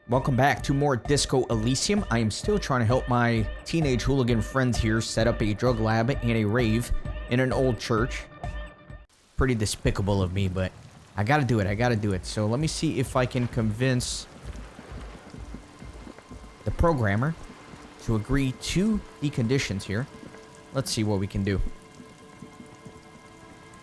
Welcome back to more Disco Elysium. I am still trying to help my teenage hooligan friends here set up a drug lab and a rave in an old church. Pretty despicable of me, but I gotta do it. So let me see if I can convince the programmer to agree to the conditions here. Let's see what we can do.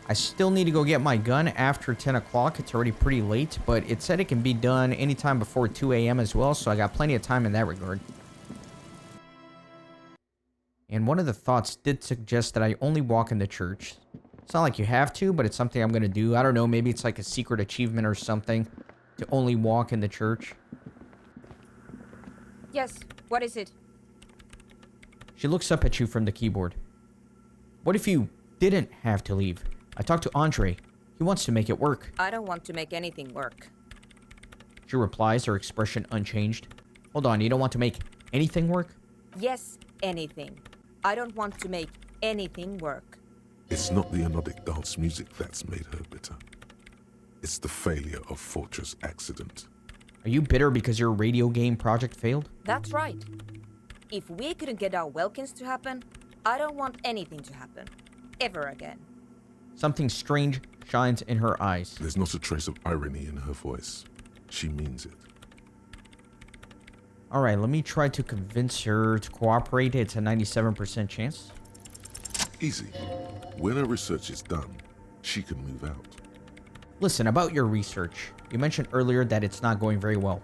I still need to go get my gun after 10 o'clock. It's already pretty late, but it said it can be done anytime before 2 a.m. as well, so I got plenty of time in that regard. And one of the thoughts did suggest that I only walk in the church. It's not like you have to, but it's something I'm going to do. I don't know, maybe it's like a secret achievement or something to only walk in the church. Yes, what is it? She looks up at you from the keyboard. What if you didn't have to leave? I talked to Andre. He wants to make it work. I don't want to make anything work. She replies, her expression unchanged. Hold on, you don't want to make anything work? Yes, anything. I don't want to make anything work. It's not the anodic dance music that's made her bitter. It's the failure of Fortress Accident. Are you bitter because your radio game project failed? That's right. If we couldn't get our Welkins to happen, I don't want anything to happen. Ever again. Something strange shines in her eyes. There's not a trace of irony in her voice. She means it. Alright, let me try to convince her to cooperate. It's a 97% chance. Easy. When her research is done, she can move out. Listen, about your research. You mentioned earlier that it's not going very well.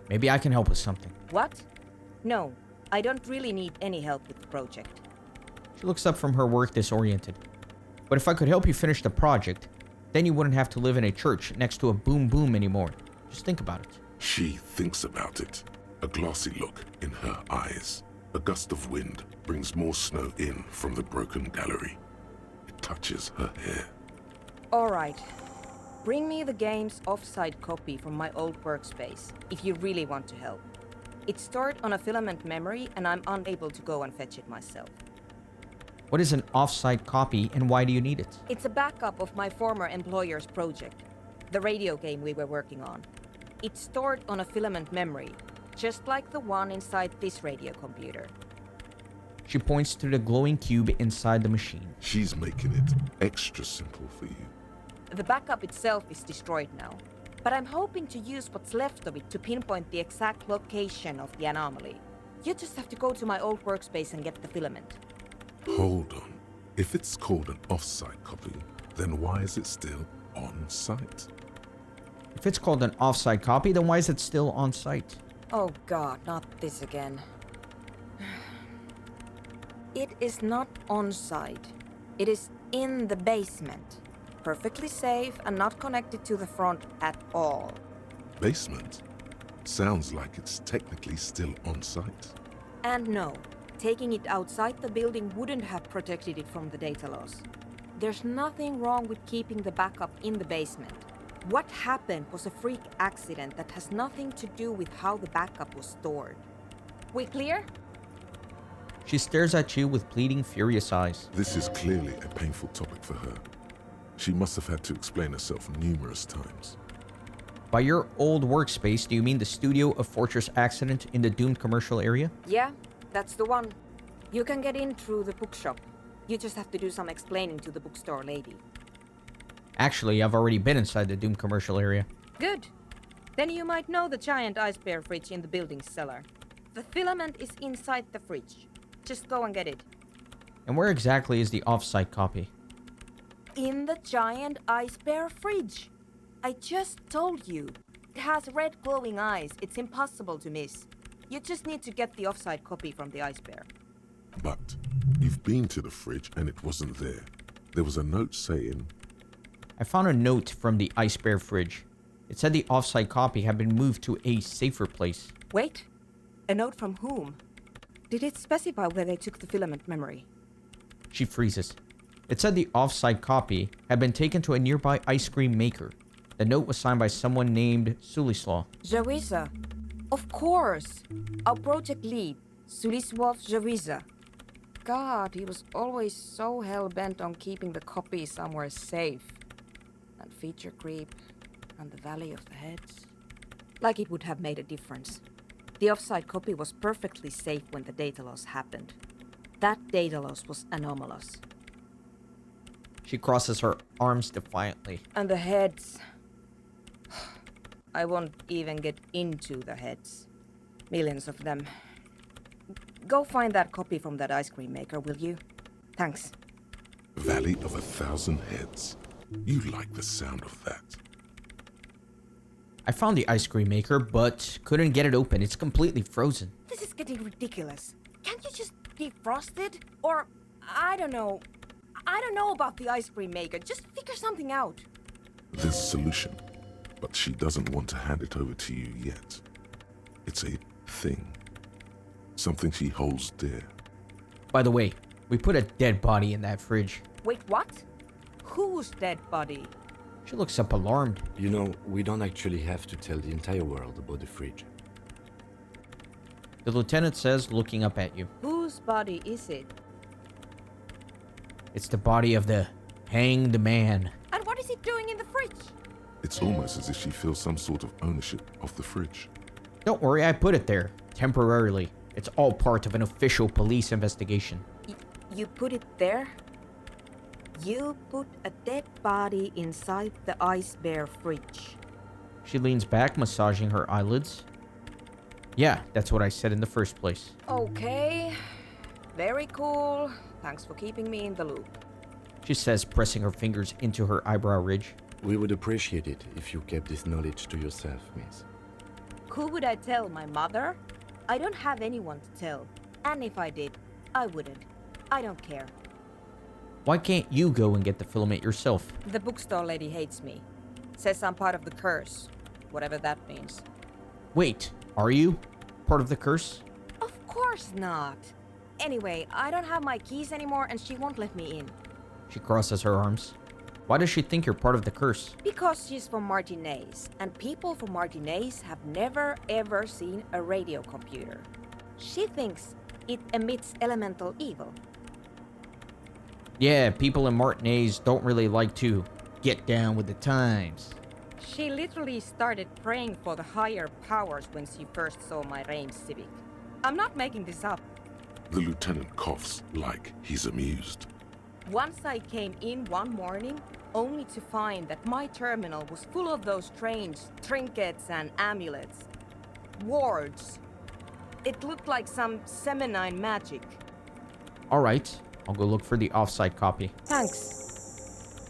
Maybe I can help with something. What? No, I don't really need any help with the project. She looks up from her work disoriented. But if I could help you finish the project, then you wouldn't have to live in a church next to a boom boom anymore. Just think about it. She thinks about it. A glassy look in her eyes. A gust of wind brings more snow in from the broken gallery. It touches her hair. All right. Bring me the game's offsite copy from my old workspace, if you really want to help. It's stored on a filament memory, and I'm unable to go and fetch it myself. What is an offsite copy, and why do you need it? It's a backup of my former employer's project, the radio game we were working on. It's stored on a filament memory, just like the one inside this radio computer. She points to the glowing cube inside the machine. She's making it extra simple for you. The backup itself is destroyed now, but I'm hoping to use what's left of it to pinpoint the exact location of the anomaly. You just have to go to my old workspace and get the filament. Hold on. If it's called an off-site copy, then why is it still on-site? If it's called an offsite copy, then why is it still on site? Oh god, not this again. It is not on-site. It is in the basement. Perfectly safe and not connected to the front at all. Basement? Sounds like it's technically still on-site. And no, taking it outside the building wouldn't have protected it from the data loss. There's nothing wrong with keeping the backup in the basement. What happened was a freak accident that has nothing to do with how the backup was stored. We clear? She stares at you with pleading, furious eyes. This is clearly a painful topic for her. She must have had to explain herself numerous times. By your old workspace, do you mean the studio of Fortress Accident in the doomed commercial area? Yeah, that's the one. You can get in through the bookshop. You just have to do some explaining to the bookstore lady. Actually, I've already been inside the doomed commercial area. Good. Then you might know the giant ice bear fridge in the building's cellar. The filament is inside the fridge. Just go and get it. And where exactly is the off-site copy? In the giant ice bear fridge. I just told you. It has red glowing eyes. It's impossible to miss. You just need to get the off-site copy from the ice bear. But you've been to the fridge and it wasn't there. There was a note saying... I found a note from the ice bear fridge. It said the off-site copy had been moved to a safer place. Wait. A note from whom? Did it specify where they took the filament memory? She freezes. It said the off-site copy had been taken to a nearby ice cream maker. The note was signed by someone named Sulislaw. Jawiza. Of course. Our project lead, Sulisław Jawiza. God, he was always so hell-bent on keeping the copy somewhere safe. And feature creep, and the Valley of the Heads. Like it would have made a difference. The offside copy was perfectly safe when the data loss happened. That data loss was anomalous. She crosses her arms defiantly. And the heads... I won't even get into the heads. Millions of them. Go find that copy from that ice cream maker, will you? Thanks. Valley of 1,000 heads. You like the sound of that. I found the ice cream maker, but couldn't get it open. It's completely frozen. This is getting ridiculous. Can't you just defrost it? Or, I don't know. I don't know about the ice cream maker. Just figure something out. There's a solution, but she doesn't want to hand it over to you yet. It's a thing. Something she holds dear. By the way, we put a dead body in that fridge. Wait, what? Whose dead body? She looks up alarmed. You know, we don't actually have to tell the entire world about the fridge. The lieutenant says, looking up at you. Whose body is it? It's the body of the hanged man. And what is it doing in the fridge? It's almost as if she feels some sort of ownership of the fridge. Don't worry, I put it there. Temporarily. It's all part of an official police investigation. You put it there? You put a dead body inside the ice bear fridge. She leans back, massaging her eyelids. Yeah, that's what I said in the first place. Okay. Very cool. Thanks for keeping me in the loop. She says, pressing her fingers into her eyebrow ridge. We would appreciate it if you kept this knowledge to yourself, miss. Who would I tell? My mother? I don't have anyone to tell. And if I did, I wouldn't. I don't care. Why can't you go and get the filament yourself? The bookstore lady hates me. Says I'm part of the curse. Whatever that means. Wait, are you part of the curse? Of course not. Anyway, I don't have my keys anymore and she won't let me in. She crosses her arms. Why does she think you're part of the curse? Because she's from Martinez, and people from Martinez have never ever seen a radio computer. She thinks it emits elemental evil. Yeah, people in Martinez don't really like to get down with the times. She literally started praying for the higher powers when she first saw my range Civic. I'm not making this up. The lieutenant coughs like he's amused. Once I came in one morning, only to find that my terminal was full of those strange trinkets and amulets. Wards. It looked like some Semenine magic. Alright, I'll go look for the offsite copy. Thanks.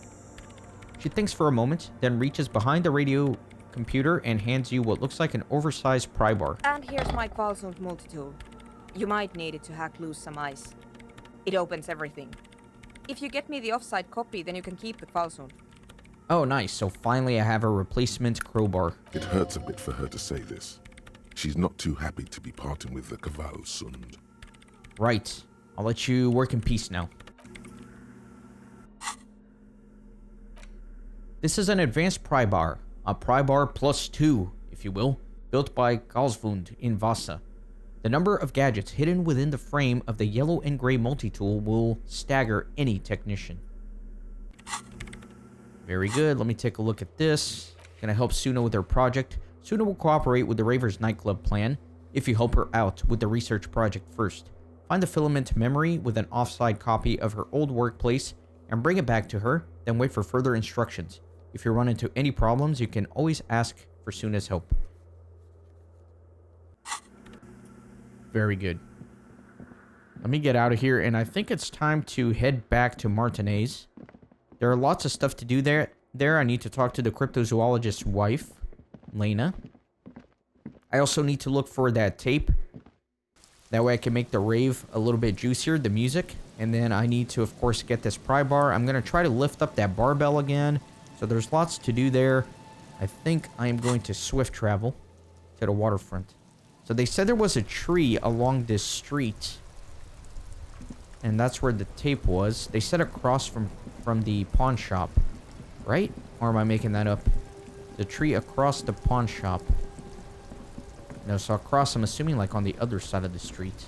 She thinks for a moment, then reaches behind the radio computer and hands you what looks like an oversized pry bar. And here's my Qualsund multi-tool. You might need it to hack loose some ice. It opens everything. If you get me the offsite copy, then you can keep the Qualsund. Oh, nice. So finally I have a replacement crowbar. It hurts a bit for her to say this. She's not too happy to be parting with the Qualsund. Right. I'll let you work in peace now. This is an advanced pry bar. A pry bar plus 2, if you will, built by Karlsvund in Vasa. The number of gadgets hidden within the frame of the yellow and gray multi-tool will stagger any technician. Very good. Let me take a look at this. Gonna help Suna with her project. Suna will cooperate with the Ravers nightclub plan if you help her out with the research project first. Find the filament memory with an offside copy of her old workplace and bring it back to her, then wait for further instructions. If you run into any problems, you can always ask for Suna's help. Very good. Let me get out of here, and I think it's time to head back to Martinez. There are lots of stuff to do there. I need to talk to the cryptozoologist's wife, Lena. I also need to look for that tape. That way I can make the rave a little bit juicier, the music. And then I need to, of course, get this pry bar. I'm going to try to lift up that barbell again. So there's lots to do there. I think I am going to swift travel to the waterfront. So they said there was a tree along this street. And that's where the tape was. They said across from the pawn shop. Right? Or am I making that up? The tree across the pawn shop. No, so across, I'm assuming like on the other side of the street.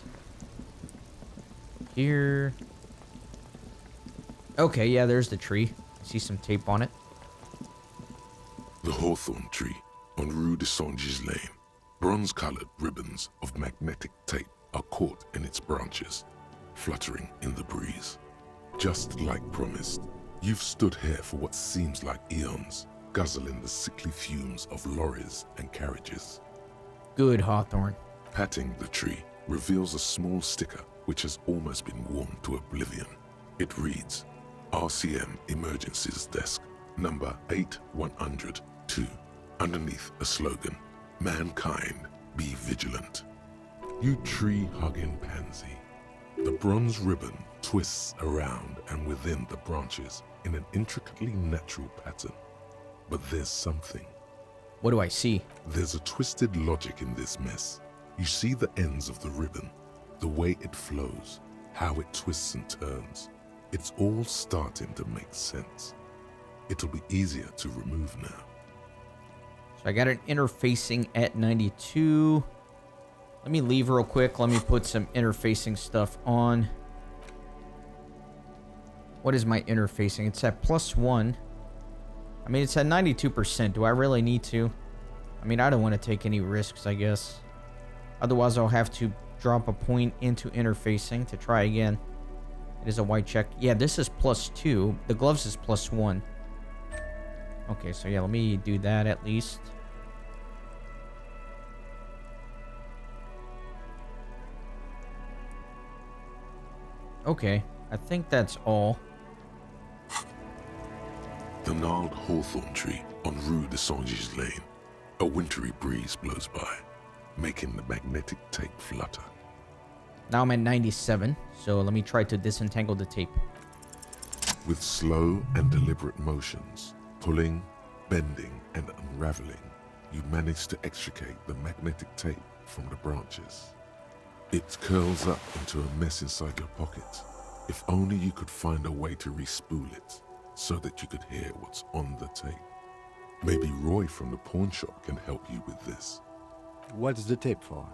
Here. Okay, yeah, there's the tree. I see some tape on it. The hawthorn tree on on Rue de Saint-Ghislain. Bronze-colored ribbons of magnetic tape are caught in its branches, fluttering in the breeze. Just like promised, you've stood here for what seems like eons, guzzling the sickly fumes of lorries and carriages. Good, Hawthorne. Patting the tree reveals a small sticker which has almost been worn to oblivion. It reads, RCM Emergencies Desk, number 8102. Underneath a slogan, Mankind, be vigilant. You tree-hugging pansy. The bronze ribbon twists around and within the branches in an intricately natural pattern. But there's something. What do I see? There's a twisted logic in this mess. You see the ends of the ribbon, the way it flows, how it twists and turns. It's all starting to make sense. It'll be easier to remove now. So I got an interfacing at 92. Let me leave real quick. Let me put some interfacing stuff on. What is my interfacing? It's at +1. I mean, it's at 92%. Do I really need to? I mean, I don't want to take any risks, I guess. Otherwise, I'll have to drop a point into interfacing to try again. It is a white check. Yeah, this is +2. The gloves is +1. Okay, so yeah, let me do that at least. Okay, I think that's all. The gnarled hawthorn tree on Rue de Saint-Ghislain. A wintry breeze blows by, making the magnetic tape flutter. Now I'm at 97, so let me try to disentangle the tape. With slow and deliberate motions, pulling, bending, and unraveling, you manage to extricate the magnetic tape from the branches. It curls up into a mess inside your pocket. If only you could find a way to respool it, so that you could hear what's on the tape. Maybe Roy from the pawn shop can help you with this. What's the tape for?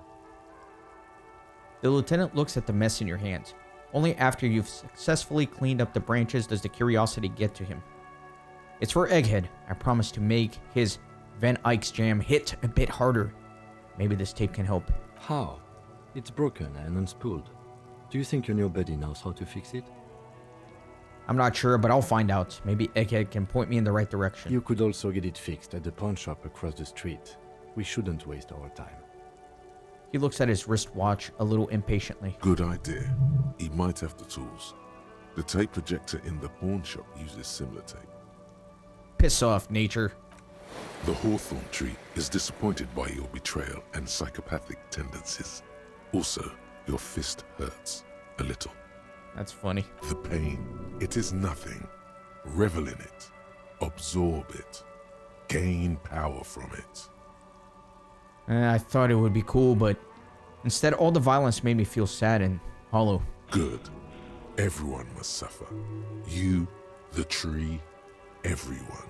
The lieutenant looks at the mess in your hands. Only after you've successfully cleaned up the branches does the curiosity get to him. It's for Egghead. I promise to make his Van Eyck's jam hit a bit harder. Maybe this tape can help. How? It's broken and unspooled. Do you think your new buddy knows how to fix it? I'm not sure, but I'll find out. Maybe Egghead can point me in the right direction. You could also get it fixed at the pawn shop across the street. We shouldn't waste our time. He looks at his wristwatch a little impatiently. Good idea. He might have the tools. The tape projector in the pawn shop uses similar tape. Piss off, nature. The hawthorn tree is disappointed by your betrayal and psychopathic tendencies. Also, your fist hurts a little. That's funny. The pain, it is nothing. Revel in it. Absorb it. Gain power from it. I thought it would be cool, but instead all the violence made me feel sad and hollow. Good. Everyone must suffer. You, the tree, everyone.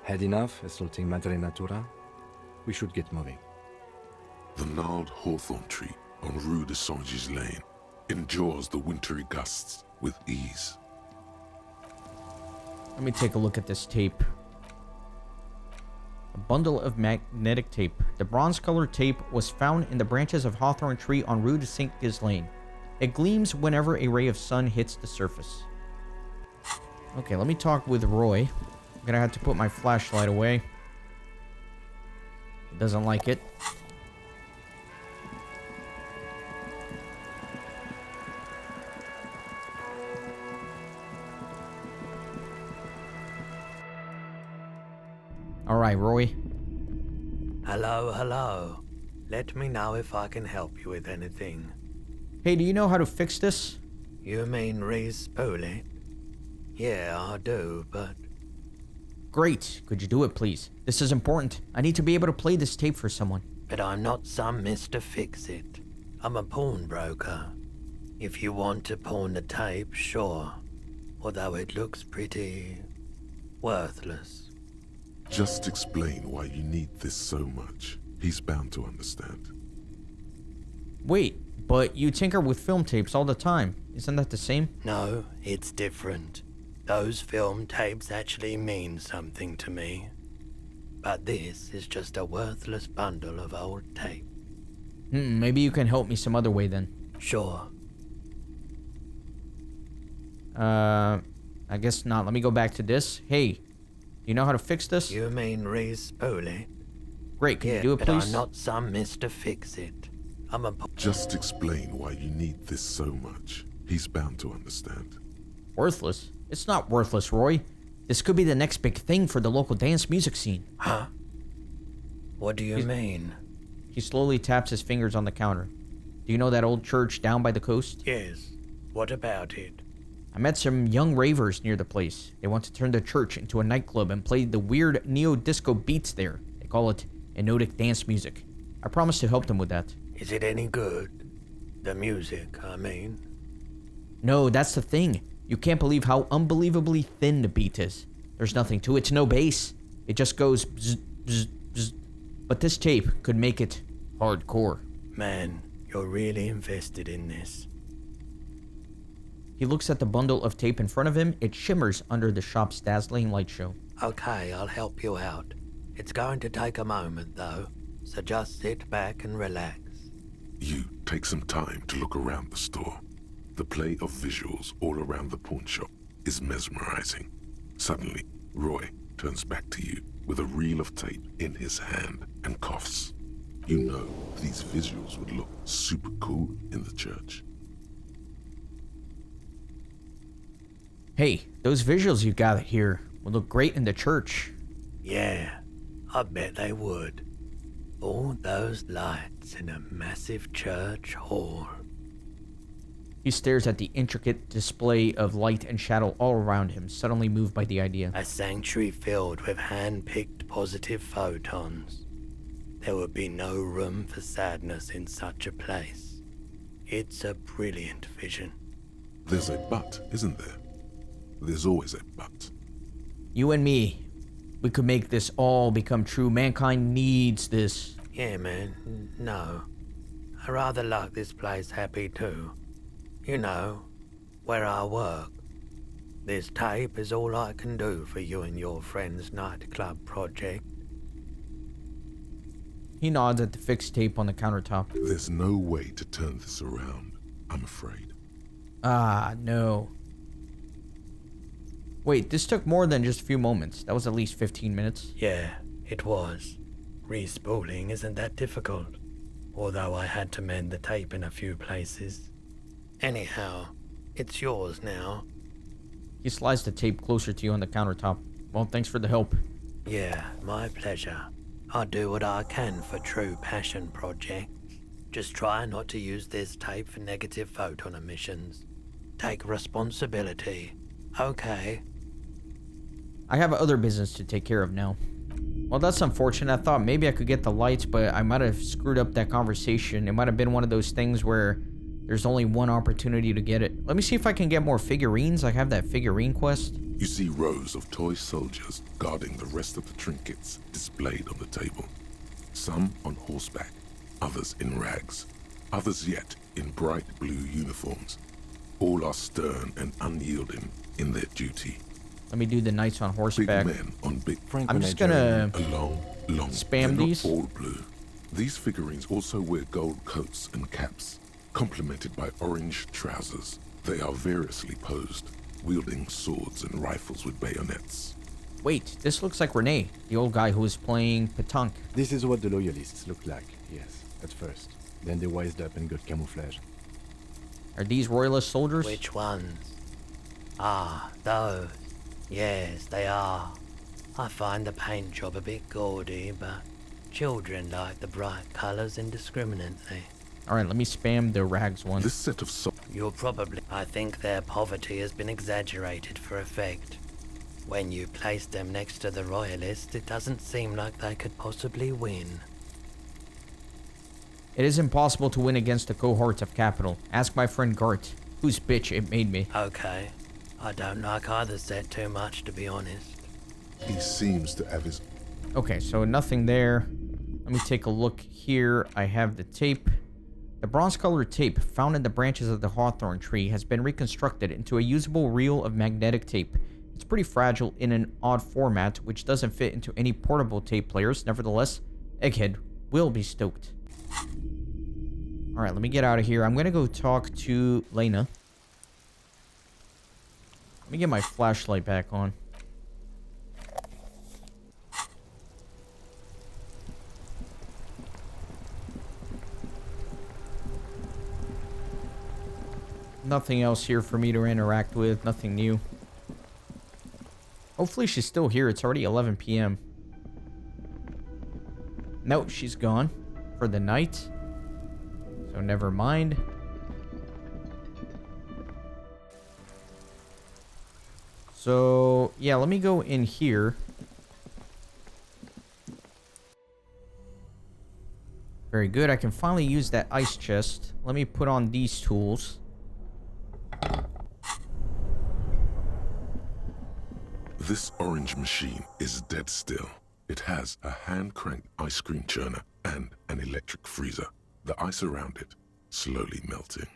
Had enough assaulting Madre Natura? We should get moving. The gnarled hawthorn tree on Rue de Saint-Ghislain endures the wintry gusts with ease. Let me take a look at this tape. A bundle of magnetic tape. The bronze-colored tape was found in the branches of hawthorn tree on Rue de Saint-Ghislain. It gleams whenever a ray of sun hits the surface. Okay, let me talk with Roy. I'm gonna have to put my flashlight away. It doesn't like it. Alright, Roy. Hello, hello. Let me know if I can help you with anything. Hey, do you know how to fix this? You mean re-spool it? Yeah, I do, but... Great. Could you do it, please? This is important. I need to be able to play this tape for someone. But I'm not some Mr. Fix-It. I'm a pawnbroker. If you want to pawn the tape, sure. Although it looks pretty... worthless. Just explain why you need this so much. He's bound to understand. Wait, but you tinker with film tapes all the time. Isn't that the same? No, it's different. Those film tapes actually mean something to me. But this is just a worthless bundle of old tape. Maybe you can help me some other way then. Sure. I guess not. Let me go back to this. Hey, do you know how to fix this? You mean re-spool it? Great, can you do it, but please? I'm not some Mr. Fix-It. I'm a... Just explain why you need this so much. He's bound to understand. Worthless? It's not worthless, Roy. This could be the next big thing for the local dance music scene. Huh? What do you mean? He slowly taps his fingers on the counter. Do you know that old church down by the coast? Yes. What about it? I met some young ravers near the place. They want to turn the church into a nightclub and play the weird neo-disco beats there. They call it hypnotic dance music. I promised to help them with that. Is it any good? The music, I mean. No, that's the thing. You can't believe how unbelievably thin the beat is. There's nothing to it. It's no bass. It just goes bzz, bzz, bzz. But this tape could make it hardcore. Man, you're really invested in this. He looks at the bundle of tape in front of him. It shimmers under the shop's dazzling light show. Okay, I'll help you out. It's going to take a moment, though, so just sit back and relax. You take some time to look around the store. The play of visuals all around the pawn shop is mesmerizing. Suddenly, Roy turns back to you with a reel of tape in his hand and coughs. You know these visuals would look super cool in the church. Hey, those visuals you got here would look great in the church. Yeah, I bet they would. All those lights in a massive church hall. He stares at the intricate display of light and shadow all around him, suddenly moved by the idea. A sanctuary filled with hand-picked positive photons. There would be no room for sadness in such a place. It's a brilliant vision. There's a but, isn't there? There's always a but. You and me, we could make this all become true. Mankind needs this. Yeah, man, no. I rather like this place happy too. You know, where I work. This tape is all I can do for you and your friend's nightclub project. He nods at the fixed tape on the countertop. There's no way to turn this around, I'm afraid. Ah, no. Wait, this took more than just a few moments. That was at least 15 minutes. Yeah, it was. Respooling isn't that difficult, although I had to mend the tape in a few places. Anyhow, it's yours now. He slides the tape closer to you on the countertop. Well, thanks for the help. Yeah, my pleasure. I'll do what I can for true passion projects. Just try not to use this tape for negative photon emissions. Take responsibility, okay? I have other business to take care of now. Well, that's unfortunate. I thought maybe I could get the lights, but I might have screwed up that conversation. It might have been one of those things where there's only one opportunity to get it. Let me see if I can get more figurines. I have that figurine quest. You see rows of toy soldiers guarding the rest of the trinkets displayed on the table. Some on horseback, others in rags, others yet in bright blue uniforms. All are stern and unyielding in their duty. Let me do the knights on Big horseback. men on big... I'm just gonna long. spam they're these. Not all blue. These figurines also wear gold coats and caps, complemented by orange trousers. They are variously posed, wielding swords and rifles with bayonets. Wait, this looks like Renee, the old guy who was playing petanque. This is what the loyalists look like, yes, at first. Then they wised up and got camouflage. Are these royalist soldiers? Which ones? Ah, those. Yes, they are. I find the paint job a bit gaudy, but children like the bright colours indiscriminately. Alright, let me spam the rags one. This set of You'll probably... I think their poverty has been exaggerated for effect. When you place them next to the royalists, it doesn't seem like they could possibly win. It is impossible to win against the cohorts of capital. Ask my friend Gart, whose bitch it made me. Okay. I don't like either set too much, to be honest. He seems to have his... Okay, so nothing there. Let me take a look here. I have the tape. The bronze-colored tape found in the branches of the hawthorn tree has been reconstructed into a usable reel of magnetic tape. It's pretty fragile in an odd format, which doesn't fit into any portable tape players. Nevertheless, Egghead will be stoked. Alright, let me get out of here. I'm gonna go talk to Lena. Let me get my flashlight back on. Nothing else here for me to interact with. Nothing new. Hopefully she's still here. It's already 11 p.m. Nope, she's gone for the night. So never mind. So, yeah, let me go in here. Very good. I can finally use that ice chest. Let me put on these tools. This orange machine is dead still. It has a hand-cranked ice cream churner and an electric freezer. The ice around it slowly melting.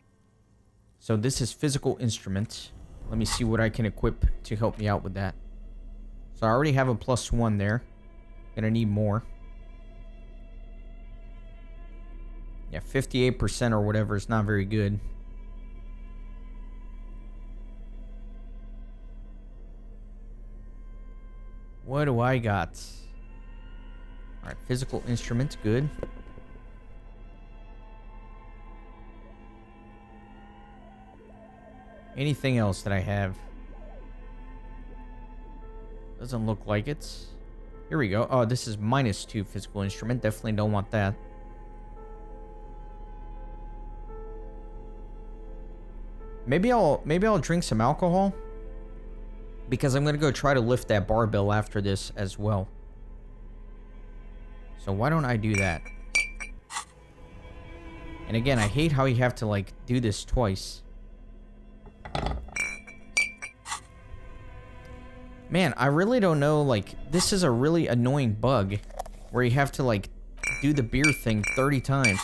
So this is physical instrument. Let me see what I can equip to help me out with that. So I already have a +1 there. Gonna need more. Yeah, 58% or whatever is not very good. What do I got? Alright, physical instruments, good. Anything else that I have? Doesn't look like it. Here we go. Oh, this is -2 physical instrument. Definitely don't want that. Maybe I'll drink some alcohol. Because I'm gonna go try to lift that barbell after this as well. So why don't I do that? And again, I hate how you have to like do this twice. Man, I really don't know, like, this is a really annoying bug where you have to like do the beer thing 30 times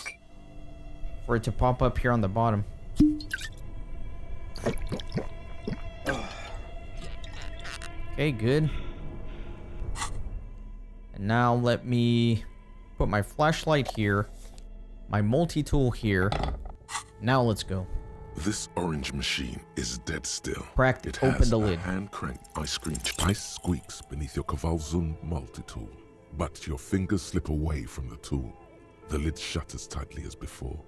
for it to pop up here on the bottom. Okay, good. And now let me put my flashlight here, my multi-tool here. Now let's go. This orange machine is dead still. Cracked, It open has the a lid. hand-cranked ice cream. Ice squeaks beneath your Kavalzund multi-tool, but your fingers slip away from the tool. The lid shutters tightly as before,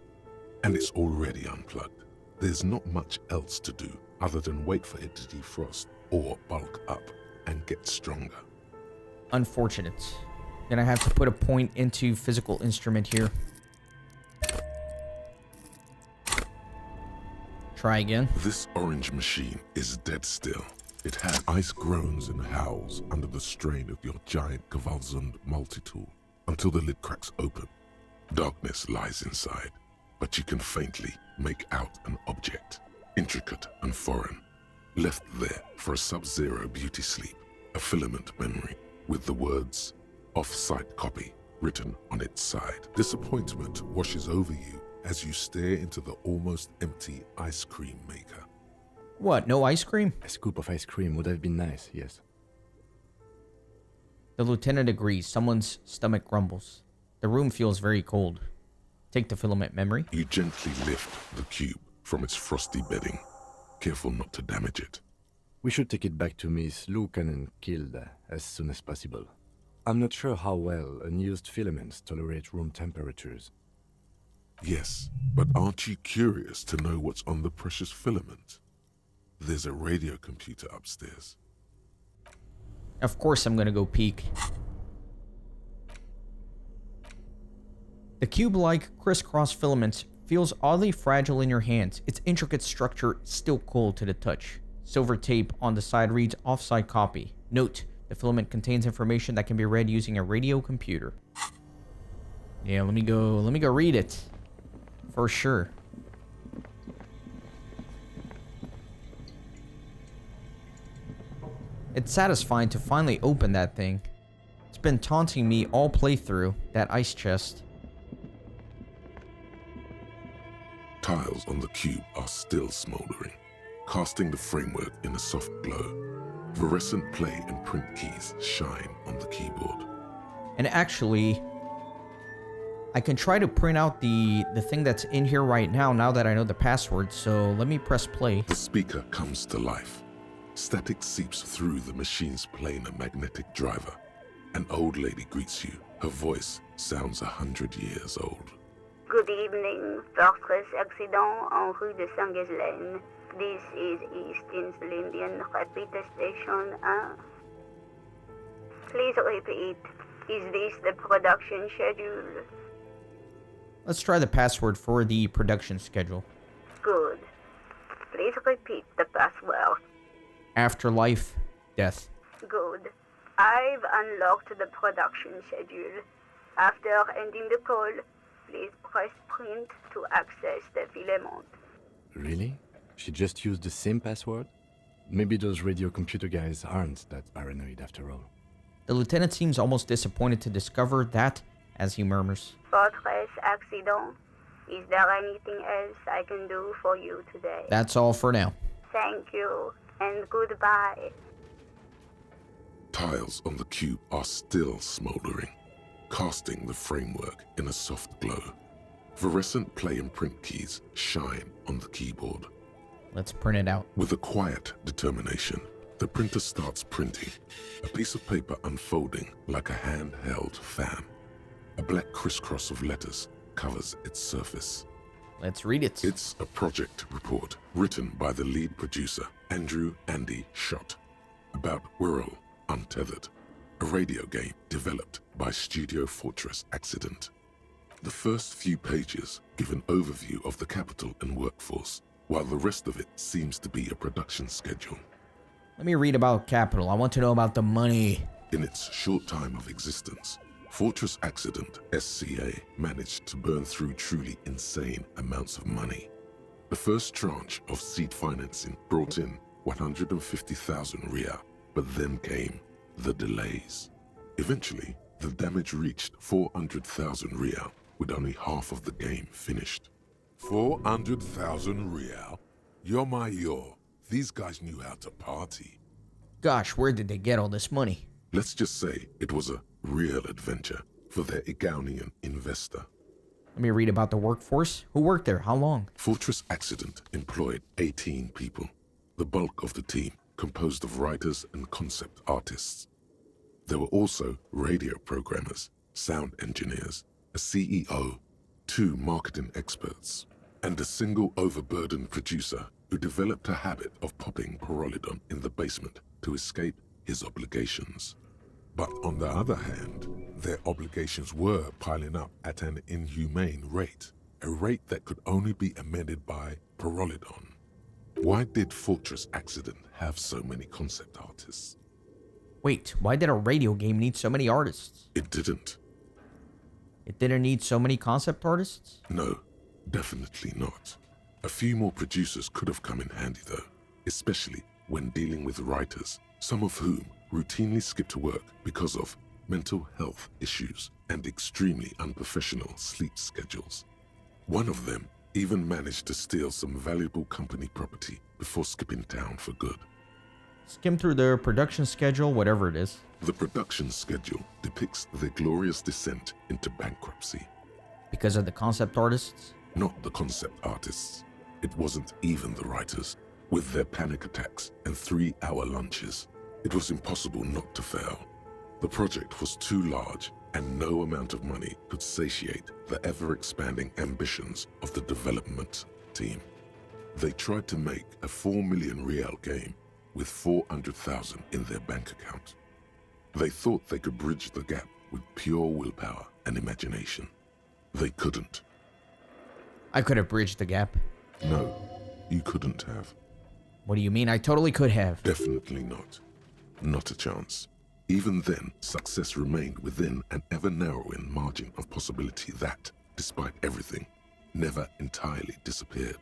and it's already unplugged. There's not much else to do other than wait for it to defrost or bulk up and get stronger. Unfortunate. Gonna have to put a point into physical instrument here. Try again. This orange machine is dead still. It has ice groans and howls under the strain of your giant Kavalzund multi-tool until the lid cracks open. Darkness lies inside, but you can faintly make out an object, intricate and foreign, left there for a sub-zero beauty sleep, a filament memory with the words "off-site copy" written on its side. Disappointment washes over you as you stare into the almost empty ice cream maker. What, no ice cream? A scoop of ice cream would have been nice, yes. The lieutenant agrees. Someone's stomach grumbles. The room feels very cold. Take the filament memory. You gently lift the cube from its frosty bedding, careful not to damage it. We should take it back to Miss Lucan killed as soon as possible. I'm not sure how well unused filaments tolerate room temperatures. Yes, but aren't you curious to know what's on the precious filament? There's a radio computer upstairs. Of course I'm gonna go peek. The cube-like crisscross filament feels oddly fragile in your hands. Its intricate structure still cold to the touch. Silver tape on the side reads "offsite copy." Note: the filament contains information that can be read using a radio computer. Yeah, let me go read it. For sure. It's satisfying to finally open that thing. It's been taunting me all playthrough, that ice chest. Tiles on the cube are still smoldering, casting the framework in a soft glow. Fluorescent play and print keys shine on the keyboard. And actually, I can try to print out the thing that's in here right now that I know the password. So let me press play. The speaker comes to life. Static seeps through the machine's planar magnetic driver. An old lady greets you. Her voice sounds 100 years old. Good evening, Fortress Accident en rue de Saint-Ghislaine. This is East Insulindian Rapid Station 1. Please repeat. Is this the production schedule? Let's try the password for the production schedule. Good. Please repeat the password. Afterlife, death. Good. I've unlocked the production schedule. After ending the call, please press print to access the filament. Really? She just used the same password? Maybe those radio computer guys aren't that paranoid after all. The lieutenant seems almost disappointed to discover that as he murmurs. Fortress Accident, is there anything else I can do for you today? That's all for now. Thank you, and goodbye. Tiles on the cube are still smoldering, casting the framework in a soft glow. Fluorescent play and print keys shine on the keyboard. Let's print it out. With a quiet determination, the printer starts printing, a piece of paper unfolding like a handheld fan. A black crisscross of letters covers its surface. Let's read it. It's a project report written by the lead producer, Andrew Andy Schott, about Whirl Untethered, a radio game developed by Studio Fortress Accident. The first few pages give an overview of the capital and workforce, while the rest of it seems to be a production schedule. Let me read about Capital. I want to know about the money. In its short time of existence, Fortress Accident SCA managed to burn through truly insane amounts of money. The first tranche of seed financing brought in 150,000 Riyal, but then came the delays. Eventually, the damage reached 400,000 Riyal, with only half of the game finished. 400,000 Riyal? Yo. These guys knew how to party. Gosh, where did they get all this money? Let's just say it was a real adventure for their Igaunian investor. Let me read about the workforce. Who worked there? How long? Fortress Accident employed 18 people, the bulk of the team composed of writers and concept artists. There were also radio programmers, sound engineers, a CEO, 2 marketing experts, and a single overburdened producer who developed a habit of popping Pyrrolidon in the basement to escape his obligations. But on the other hand, their obligations were piling up at an inhumane rate, a rate that could only be amended by Pyrrolidon. Why did Fortress Accident have so many concept artists? Wait, why did a radio game need so many artists? It didn't. It didn't need so many concept artists? No, definitely not. A few more producers could have come in handy though, especially when dealing with writers, some of whom routinely skipped work because of mental health issues and extremely unprofessional sleep schedules. One of them even managed to steal some valuable company property before skipping town for good. Skim through the production schedule, whatever it is. The production schedule depicts their glorious descent into bankruptcy. Because of the concept artists? Not the concept artists. It wasn't even the writers. With their panic attacks and 3-hour lunches, it was impossible not to fail. The project was too large, and no amount of money could satiate the ever-expanding ambitions of the development team. They tried to make a 4 million Riyal game with 400,000 in their bank account. They thought they could bridge the gap with pure willpower and imagination. They couldn't. I could have bridged the gap. No, you couldn't have. What do you mean? I totally could have. Definitely not. Not a chance. Even then, success remained within an ever-narrowing margin of possibility that, despite everything, never entirely disappeared.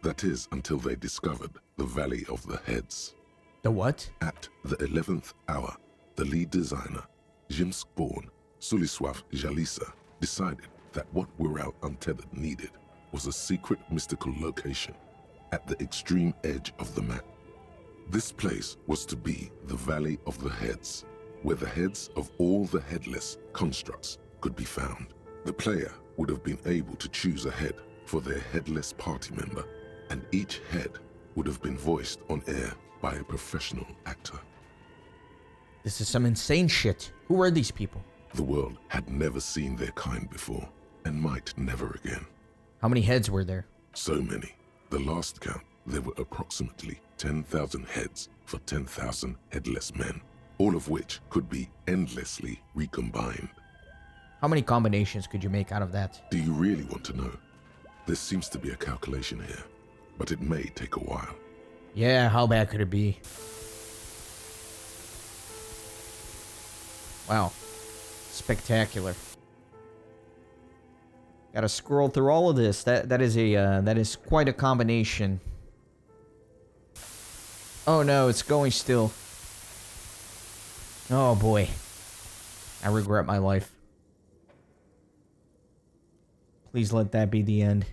That is, until they discovered the Valley of the Heads. The what? At the 11th hour, the lead designer, Jimsk-born Suliswav Jalisa, decided that what Whirl Untethered needed was a secret mystical location at the extreme edge of the map. This place was to be the Valley of the Heads, where the heads of all the headless constructs could be found. The player would have been able to choose a head for their headless party member, and each head would have been voiced on air by a professional actor. This is some insane shit. Who are these people? The world had never seen their kind before, and might never again. How many heads were there? So many. The last count, there were approximately 10,000 heads for 10,000 headless men, all of which could be endlessly recombined. How many combinations could you make out of that? Do you really want to know? There seems to be a calculation here, but it may take a while. Yeah, how bad could it be? Wow. Spectacular. Gotta scroll through all of this. That is quite a combination. Oh no, it's going still. Oh boy. I regret my life. Please let that be the end.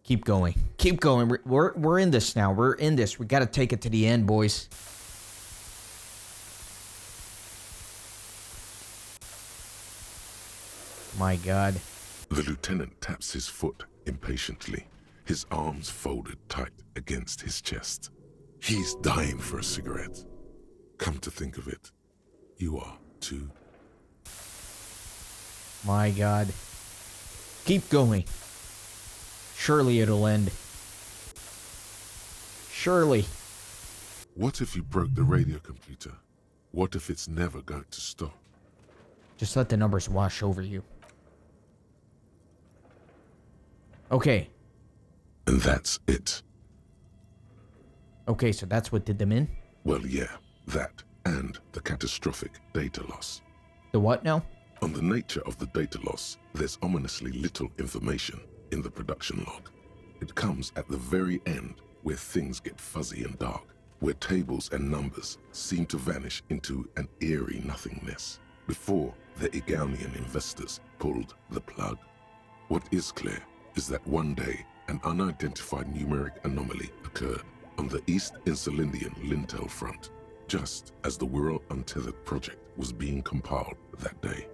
Keep going. Keep going. We're in this now. We're in this. We gotta take it to the end, boys. My God. The lieutenant taps his foot impatiently, his arms folded tight against his chest. He's dying for a cigarette. Come to think of it, you are too. My God. Keep going. Surely it'll end. Surely. What if you broke the radio computer? What if it's never going to stop? Just let the numbers wash over you. Okay. And that's it. Okay, so that's what did them in? Well, yeah, that and the catastrophic data loss. The what now? On the nature of the data loss, there's ominously little information in the production log. It comes at the very end where things get fuzzy and dark, where tables and numbers seem to vanish into an eerie nothingness, before the Egonian investors pulled the plug. What is clear is that one day an unidentified numeric anomaly occurred on the East Insulindian Lintel front, just as the World Untethered project was being compiled that day.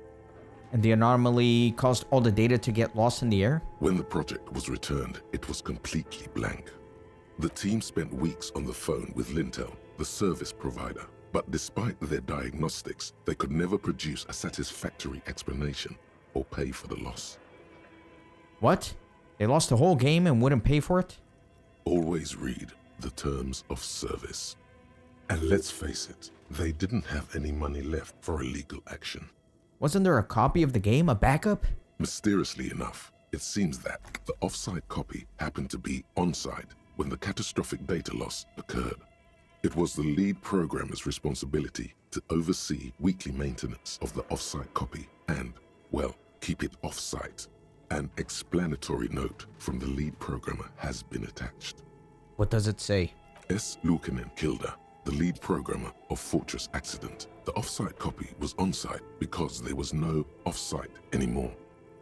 And the anomaly caused all the data to get lost in the air? When the project was returned, it was completely blank. The team spent weeks on the phone with Lintel, the service provider, but despite their diagnostics, they could never produce a satisfactory explanation or pay for the loss. What? They lost the whole game and wouldn't pay for it? Always read the terms of service. And let's face it, they didn't have any money left for a legal action. Wasn't there a copy of the game, a backup? Mysteriously enough, it seems that the off-site copy happened to be on-site when the catastrophic data loss occurred. It was the lead programmer's responsibility to oversee weekly maintenance of the off-site copy and, well, keep it off-site. An explanatory note from the lead programmer has been attached. What does it say? S. Lieutenant Kilda, the lead programmer of Fortress Accident. The off-site copy was on-site because there was no off-site anymore.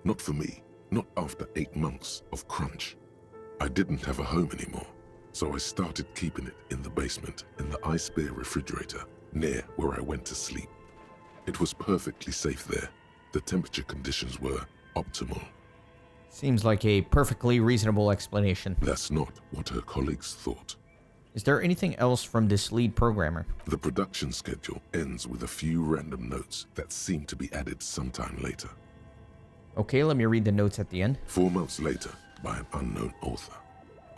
Not for me, not after 8 months of crunch. I didn't have a home anymore, so I started keeping it in the basement in the ice bear refrigerator near where I went to sleep. It was perfectly safe there. The temperature conditions were optimal. Seems like a perfectly reasonable explanation. That's not what her colleagues thought. Is there anything else from this lead programmer? The production schedule ends with a few random notes that seem to be added sometime later. Okay, let me read the notes at the end. 4 months later, by an unknown author.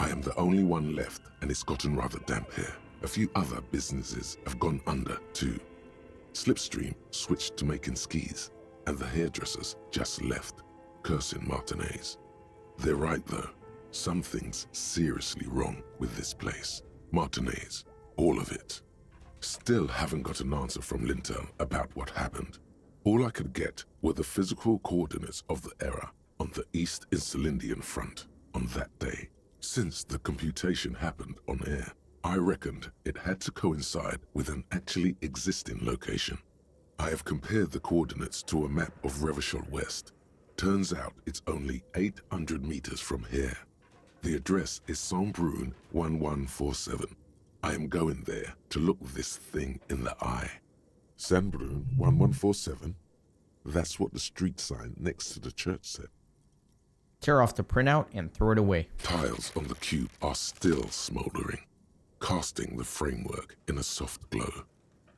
I am the only one left, and it's gotten rather damp here. A few other businesses have gone under, too. Slipstream switched to making skis, and the hairdressers just left, cursing Martinez. They're right, though. Something's seriously wrong with this place. Martinez, all of it. Still haven't got an answer from Lintel about what happened. All I could get were the physical coordinates of the error on the East Insulindian front on that day. Since the computation happened on air, I reckoned it had to coincide with an actually existing location. I have compared the coordinates to a map of Revachol West. Turns out it's only 800 meters from here. The address is Saint-Brun 1147. I am going there to look this thing in the eye. Sandbrun 1147. That's what the street sign next to the church said. Tear off the printout and throw it away. Tiles on the cube are still smoldering, casting the framework in a soft glow.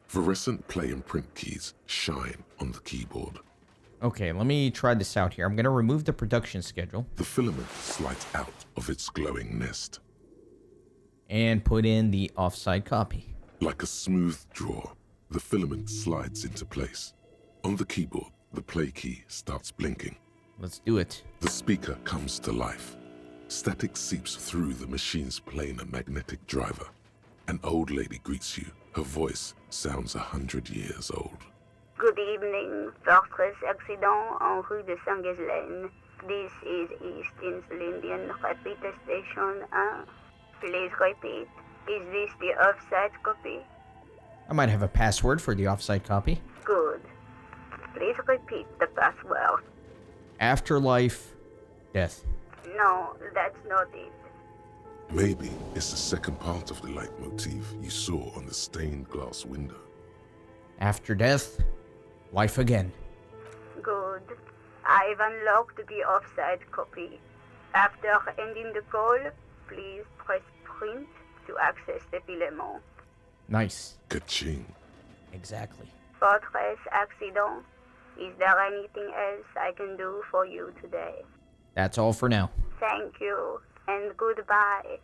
Fluorescent play and print keys shine on the keyboard. Okay, let me try this out here. I'm going to remove the production schedule. The filament slides out of its glowing nest. And put in the offside copy. Like a smooth draw, the filament slides into place. On the keyboard, the play key starts blinking. Let's do it. The speaker comes to life. Static seeps through the machine's planar magnetic driver. An old lady greets you. Her voice sounds 100 years old. Good evening, Fortress Accident en rue de Saint-Ghislaine. This is East Insulindian Repeater Station 1. Please repeat. Is this the offside copy? I might have a password for the offside copy. Good. Please repeat the password. Afterlife, death. No, that's not it. Maybe it's the second part of the leitmotif you saw on the stained glass window. After death, life again. Good. I've unlocked the offside copy. After ending the call, please press print to access the filament. Nice. Ka-ching. Exactly. Fortress Accident, is there anything else I can do for you today? That's all for now. Thank you, and goodbye.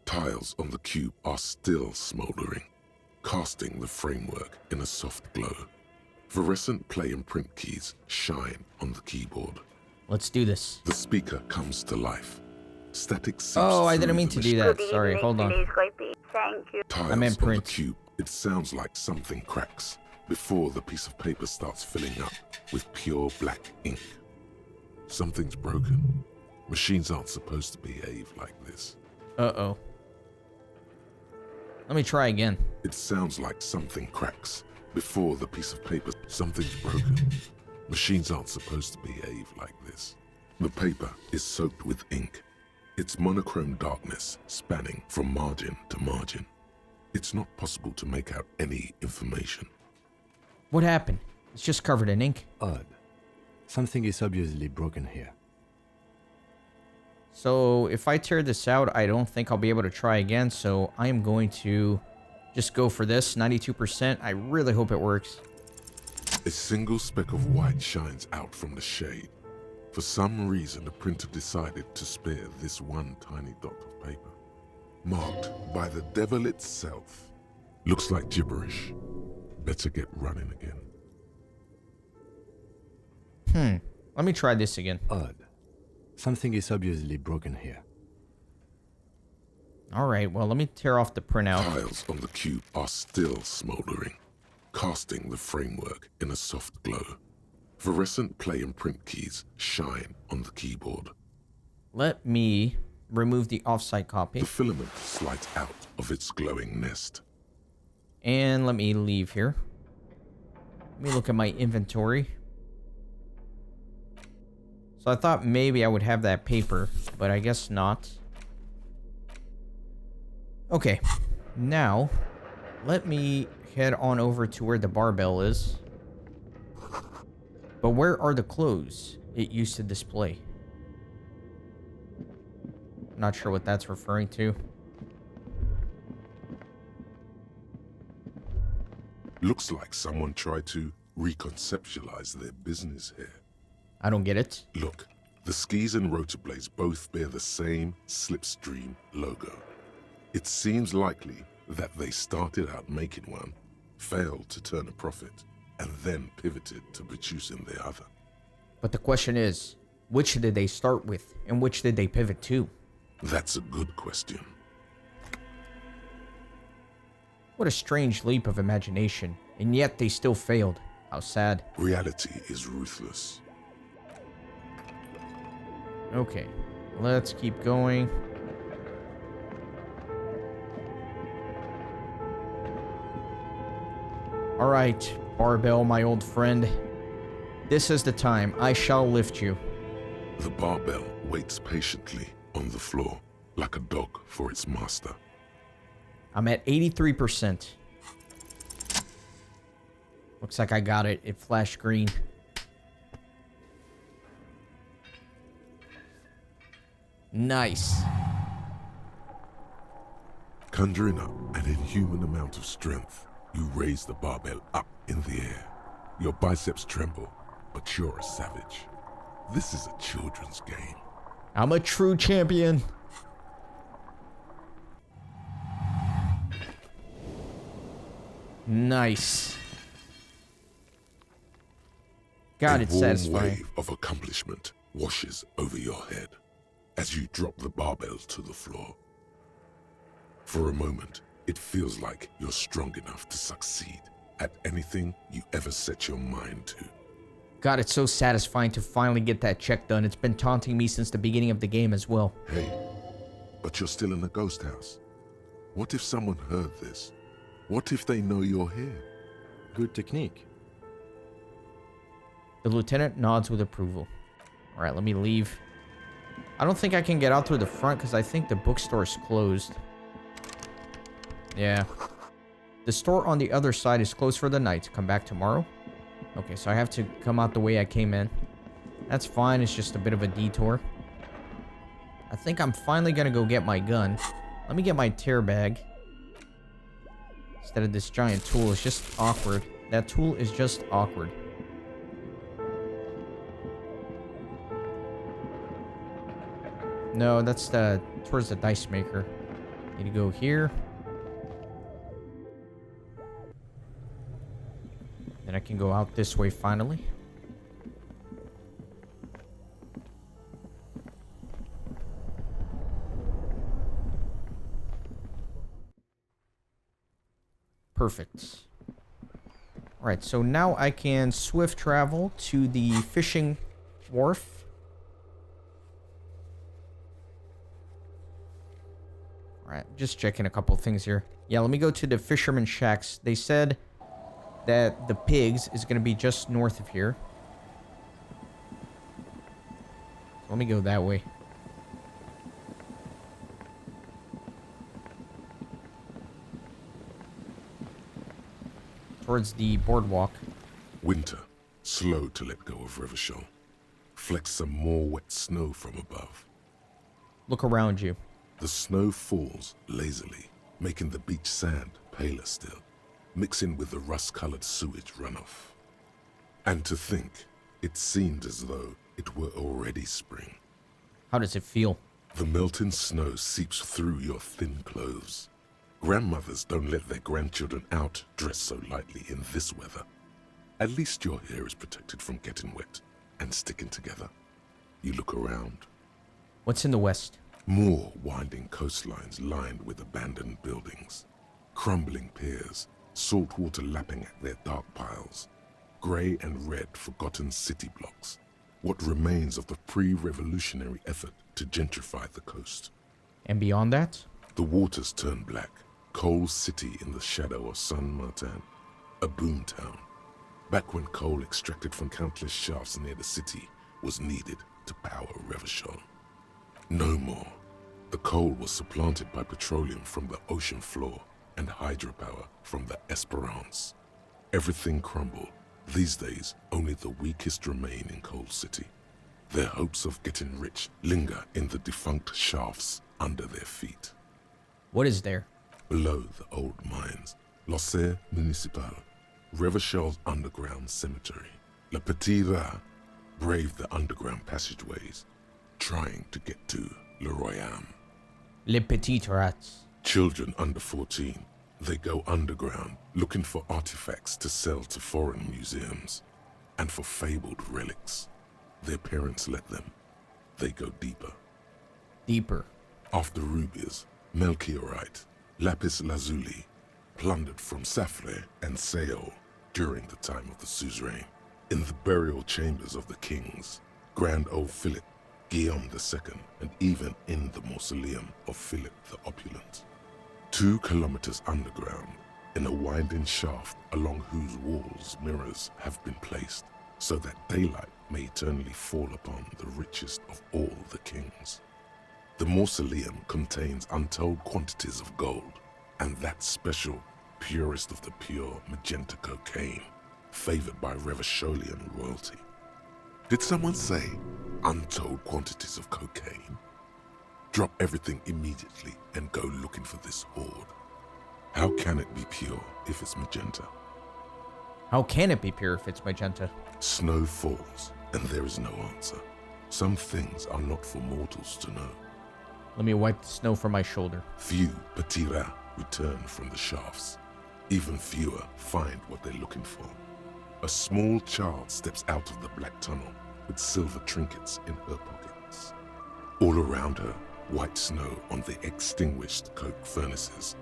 Tiles on the cube are still smoldering, casting the framework in a soft glow. Fluorescent play and print keys shine on the keyboard. Let's do this. The speaker comes to life. Static seeps Oh, I through didn't mean the to do machine. that. Sorry, hold on. Please repeat. Thank you. Tiles I meant on the print. cube, it sounds like something cracks before the piece of paper starts filling up with pure black ink. Something's broken. Machines aren't supposed to behave like this. Uh-oh. Let me try again. It sounds like something cracks before the piece of paper. Something's broken. Machines aren't supposed to behave like this. The paper is soaked with ink. Its monochrome darkness spanning from margin to margin. It's not possible to make out any information. What happened? It's just covered in ink. Odd. Something is obviously broken here. So if I tear this out, I don't think I'll be able to try again. So I am going to just go for this. 92%. I really hope it works. A single speck of white shines out from the shade. For some reason, the printer decided to spare this one tiny dot of paper. Marked by the devil itself. Looks like gibberish. Better get running again. Let me try this again. Odd. Something is obviously broken here. All right, well, let me tear off the printout. Tiles on the cube are still smoldering, casting the framework in a soft glow. Fluorescent play and print keys shine on the keyboard. Let me remove the offsite copy. The filament slides out of its glowing nest. And let me leave here. Let me look at my inventory. So I thought maybe I would have that paper, but I guess not. Okay, now let me head on over to where the barbell is. But where are the clothes it used to display? Not sure what that's referring to. Looks like someone tried to reconceptualize their business here. I don't get it. Look, the skis and rotor blades both bear the same Slipstream logo. It seems likely that they started out making one, failed to turn a profit, and then pivoted to producing the other. But the question is, which did they start with, and which did they pivot to? That's a good question. What a strange leap of imagination, and yet they still failed. How sad. Reality is ruthless. Okay, let's keep going. Alright, Barbell, my old friend. This is the time. I shall lift you. The barbell waits patiently on the floor. like a dog for its master. I'm at 83%. Looks like I got it. It flashed green. Nice. Conjuring up an inhuman amount of strength, you raise the barbell up in the air. Your biceps tremble, but you're a savage. This is a children's game. I'm a true champion. Nice. God, it's satisfying. A warm wave of accomplishment washes over your head as you drop the barbell to the floor. For a moment, it feels like you're strong enough to succeed at anything you ever set your mind to. God, it's so satisfying to finally get that check done. It's been taunting me since the beginning of the game as well. Hey, but you're still in the ghost house. What if someone heard this? What if they know you're here? Good technique. The lieutenant nods with approval. All right, let me leave. I don't think I can get out through the front because I think the bookstore is closed. Yeah. The store on the other side is closed for the night. Come back tomorrow. Okay, so I have to come out the way I came in. That's fine. It's just a bit of a detour. I think I'm finally going to go get my gun. Let me get my tear bag. Instead of this giant tool. It's just awkward. That tool is just awkward. No, that's towards the dice maker. Need to go here. Then I can go out this way finally. Perfect. Alright, so now I can swift travel to the fishing wharf. Alright, just checking a couple things here. Yeah, let me go to the fisherman shacks. They said that the pigs is going to be just north of here. So let me go that way. Towards the boardwalk. Winter, slow to let go of Revachol. Flecks some more wet snow from above. Look around you. The snow falls lazily, making the beach sand paler still, mixing with the rust-colored sewage runoff. And to think, it seemed as though it were already spring. How does it feel? The melting snow seeps through your thin clothes. Grandmothers don't let their grandchildren out dressed so lightly in this weather. At least your hair is protected from getting wet and sticking together. You look around. What's in the west? More winding coastlines lined with abandoned buildings. Crumbling piers, salt water lapping at their dark piles. Grey and red forgotten city blocks. What remains of the pre-revolutionary effort to gentrify the coast. And beyond that? The waters turn black. Coal City in the shadow of San Martin. A boom town. Back when coal extracted from countless shafts near the city was needed to power Revachol. No more. The coal was supplanted by petroleum from the ocean floor and hydropower from the Esperance. Everything crumbled. These days, only the weakest remain in Coal City. Their hopes of getting rich linger in the defunct shafts under their feet. What is there? Below the old mines, l'Océan Municipal, Revachol's underground cemetery. Le Petit Rat braved the underground passageways, trying to get to Le Royaume. Les Petites Rats. Children under 14, they go underground looking for artifacts to sell to foreign museums, and for fabled relics. Their parents let them. They go deeper. Deeper. After rubies, Melchiorite, lapis lazuli, plundered from Safre and Seol during the time of the suzerain. In the burial chambers of the kings, Grand old Philip, Guillaume II, and even in the mausoleum of Philip the Opulent. 2 kilometers underground, in a winding shaft along whose walls mirrors have been placed, so that daylight may eternally fall upon the richest of all the kings. The mausoleum contains untold quantities of gold, and that special, purest of the pure magenta cocaine, favored by Revacholian royalty. Did someone say untold quantities of cocaine? Drop everything immediately and go looking for this hoard. How can it be pure if it's magenta? How can it be pure if it's magenta? Snow falls, and there is no answer. Some things are not for mortals to know. Let me wipe the snow from my shoulder. Few Petira return from the shafts. Even fewer find what they're looking for. A small child steps out of the black tunnel with silver trinkets in her pockets. All around her, white snow on the extinguished coke furnaces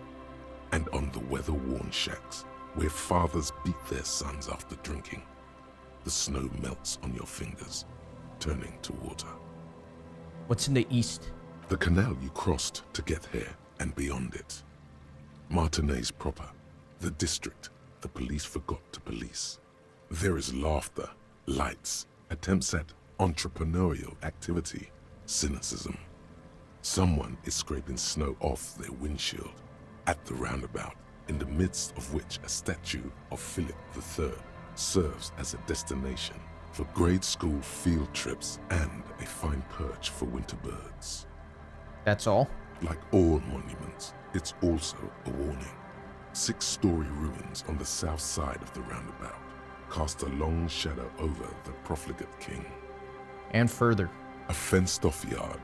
and on the weather-worn shacks where fathers beat their sons after drinking. The snow melts on your fingers, turning to water. What's in the east? The canal you crossed to get here and beyond it. Martinez proper, the district the police forgot to police. There is laughter, lights, attempts at entrepreneurial activity, cynicism. Someone is scraping snow off their windshield at the roundabout, in the midst of which a statue of Philip III serves as a destination for grade school field trips and a fine perch for winter birds. That's all? Like all monuments, it's also a warning. 6-story ruins on the south side of the roundabout cast a long shadow over the profligate king. And further. A fenced-off yard.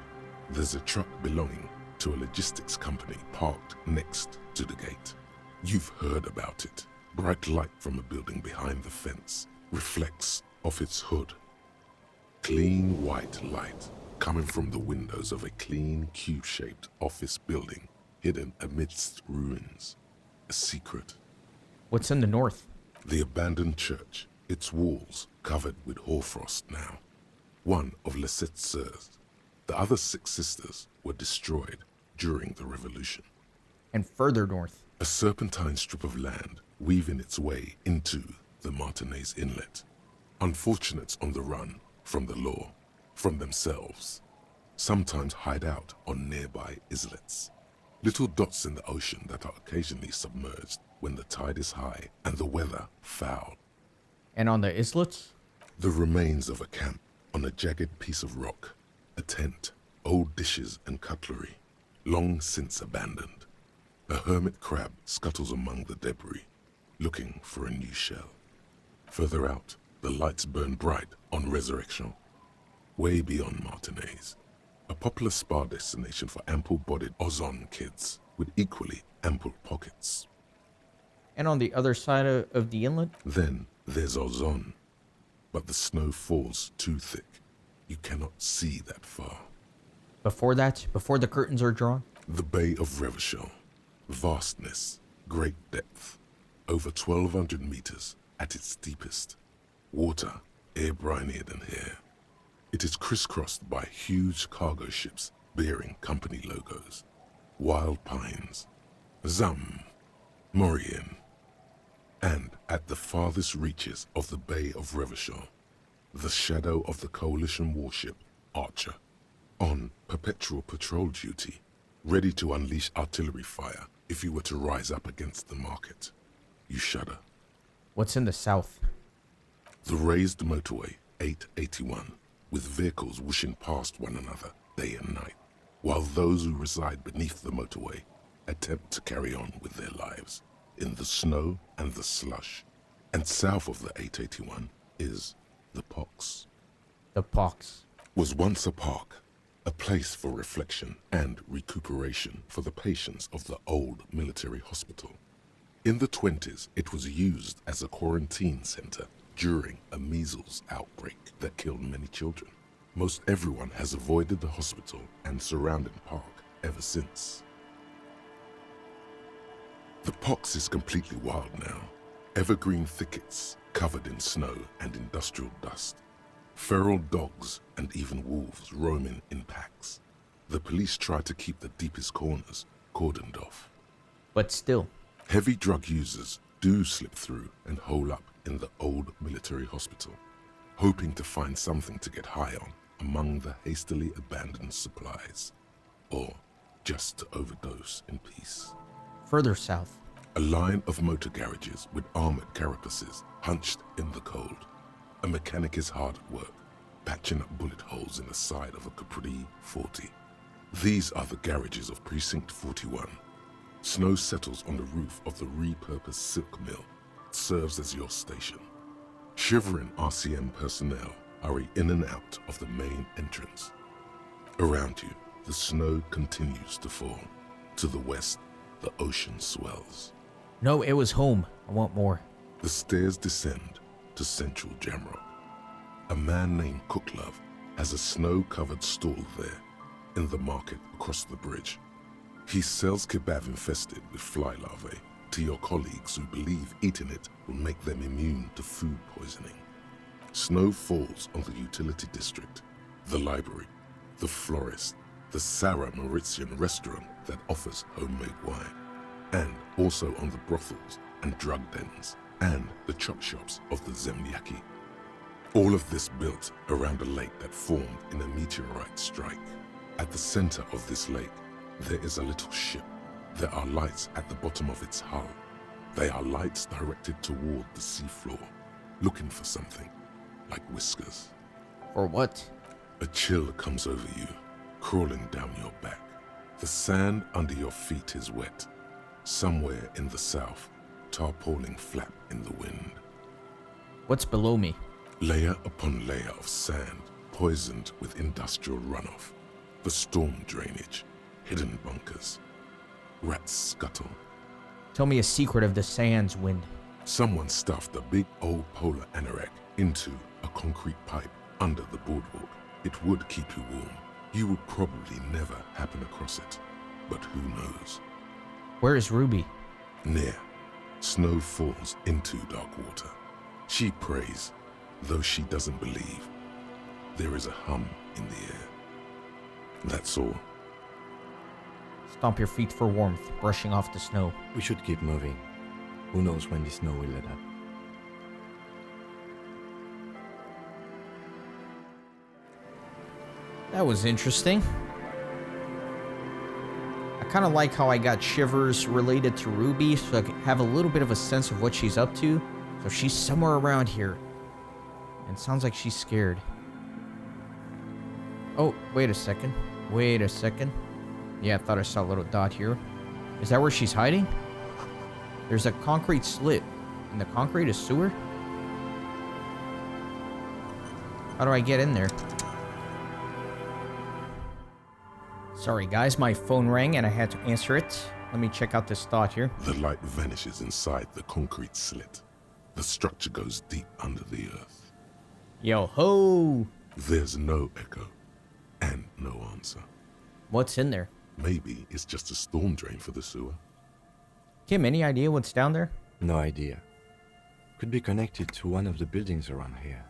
There's a truck belonging to a logistics company parked next to the gate. You've heard about it. Bright light from a building behind the fence reflects off its hood. Clean white light coming from the windows of a clean cube-shaped office building hidden amidst ruins. A secret. What's in the north? The abandoned church, its walls covered with hoarfrost now. One of Lisette's sœurs. The other 6 sisters were destroyed during the revolution. And further north? A serpentine strip of land weaving its way into the Martinez Inlet. Unfortunates on the run from the law, from themselves, sometimes hide out on nearby islets. Little dots in the ocean that are occasionally submerged when the tide is high and the weather foul. And on the islets? The remains of a camp on a jagged piece of rock, a tent, old dishes and cutlery, long since abandoned. A hermit crab scuttles among the debris, looking for a new shell. Further out, the lights burn bright on Resurrection. Way beyond Martinez, a popular spa destination for ample-bodied Ozon kids with equally ample pockets. And on the other side of the inlet? Then there's Ozon, but the snow falls too thick. You cannot see that far. Before that, before the curtains are drawn? The Bay of Revachol. Vastness, great depth, over 1,200 meters at its deepest. Water, air-brinier than here. It is crisscrossed by huge cargo ships bearing company logos. Wild pines, Zam, Mauryan, and at the farthest reaches of the Bay of Revachol, the shadow of the coalition warship Archer, on perpetual patrol duty, ready to unleash artillery fire if you were to rise up against the market. You shudder. What's in the south? The raised motorway 881, with vehicles whooshing past one another day and night, while those who reside beneath the motorway attempt to carry on with their lives in the snow and the slush. And south of the 881 is the Pox. The Pox. Was once a park, a place for reflection and recuperation for the patients of the old military hospital. In the 20s, it was used as a quarantine center during a measles outbreak that killed many children. Most everyone has avoided the hospital and surrounding park ever since. The Pox is completely wild now. Evergreen thickets covered in snow and industrial dust. Feral dogs and even wolves roaming in packs. The police try to keep the deepest corners cordoned off. But still. Heavy drug users do slip through and hole up in the old military hospital, hoping to find something to get high on among the hastily abandoned supplies. or just to overdose in peace. Further south. A line of motor garages with armored carapaces hunched in the cold. A mechanic is hard at work, patching up bullet holes in the side of a Capri 40. These are the garages of Precinct 41. Snow settles on the roof of the repurposed silk mill. It serves as your station. Shivering RCM personnel hurry in and out of the main entrance. Around you, the snow continues to fall. To the west, the ocean swells. No, it was home. I want more. The stairs descend to Central Jamrock. A man named Cooklove has a snow-covered stall there in the market across the bridge. He sells kebab infested with fly larvae to your colleagues who believe eating it will make them immune to food poisoning. Snow falls on the utility district, the library, the florist, the Sarah Mauritian restaurant that offers homemade wine, and also on the brothels and drug dens, and the chop shops of the Zemliaki. All of this built around a lake that formed in a meteorite strike. At the center of this lake, there is a little ship. There are lights at the bottom of its hull. They are lights directed toward the seafloor, looking for something, like whiskers. For what? A chill comes over you, crawling down your back. The sand under your feet is wet. Somewhere in the south, tarpaulin flap in the wind. What's below me? Layer upon layer of sand, poisoned with industrial runoff. The storm drainage, hidden bunkers. Rats scuttle. Tell me a secret of the sands, Wind. Someone stuffed a big old polar anorak into a concrete pipe under the boardwalk. It would keep you warm. You would probably never happen across it. But who knows? Where is Ruby? Near. Snow falls into dark water. She prays, though she doesn't believe. There is a hum in the air. That's all. Stomp your feet for warmth, brushing off the snow. We should keep moving. Who knows when the snow will let up. That was interesting. I kind of like how I got shivers related to Ruby, so I can have a little bit of a sense of what she's up to. So she's somewhere around here. And sounds like she's scared. Oh, wait a second. Wait a second. Yeah, I thought I saw a little dot here. Is that where she's hiding? There's a concrete slit. And the concrete is sewer? How do I get in there? Sorry guys, my phone rang and I had to answer it. Let me check out this dot here. The light vanishes inside the concrete slit. The structure goes deep under the earth. Yo ho! There's no echo and no answer. What's in there? Maybe it's just a storm drain for the sewer. Kim, any idea what's down there? No idea. Could be connected to one of the buildings around here.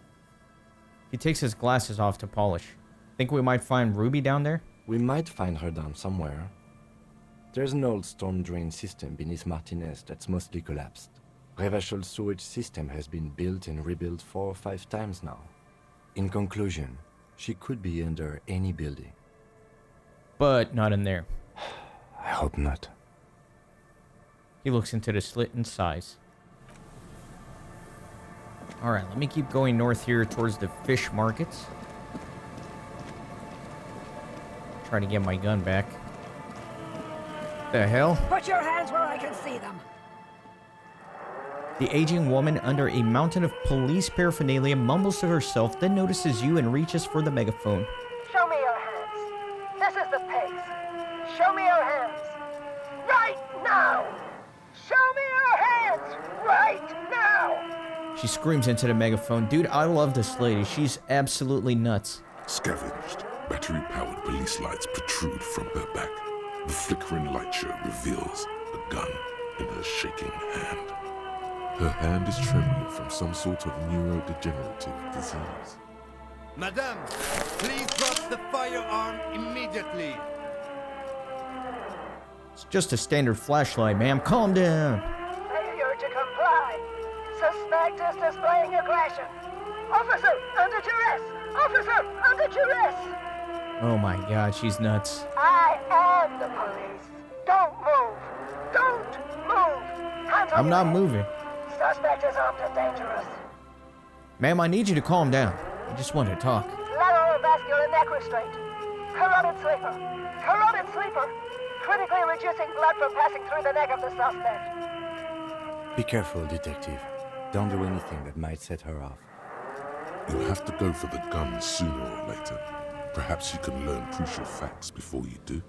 He takes his glasses off to polish. Think we might find Ruby down there? We might find her down somewhere. There's an old storm drain system beneath Martinez that's mostly collapsed. Revachol sewage system has been built and rebuilt 4 or 5 times now. In conclusion, she could be under any building. But not in there. I hope not. He looks into the slit and sighs. Alright, let me keep going north here towards the fish markets. Try to get my gun back. The hell? Put your hands where I can see them. The aging woman under a mountain of police paraphernalia mumbles to herself, then notices you and reaches for the megaphone. Show me your hands. This is the pace. Show me your hands. Right now. Show me your hands. Right now. She screams into the megaphone. Dude, I love this lady. She's absolutely nuts. Scavenged, battery-powered police lights protrude from her back. The flickering light show reveals a gun in her shaking hand. Her hand is trembling from some sort of neurodegenerative disease. Madame, please drop the firearm immediately. It's just a standard flashlight, ma'am. Calm down. Failure to comply. Suspect is displaying aggression. Officer, under duress. Officer, under duress. Oh my god, she's nuts. I am the police. Don't move. Don't move. Hands on I'm your not head. moving. Suspect is armed and dangerous. Ma'am, I need you to calm down. I just want to talk. Lateral vascular neck restraint. Carotid sleeper. Carotid sleeper. Critically reducing blood from passing through the neck of the suspect. Be careful, detective. Don't do anything that might set her off. You'll have to go for the gun sooner or later. Perhaps you can learn crucial facts before you do.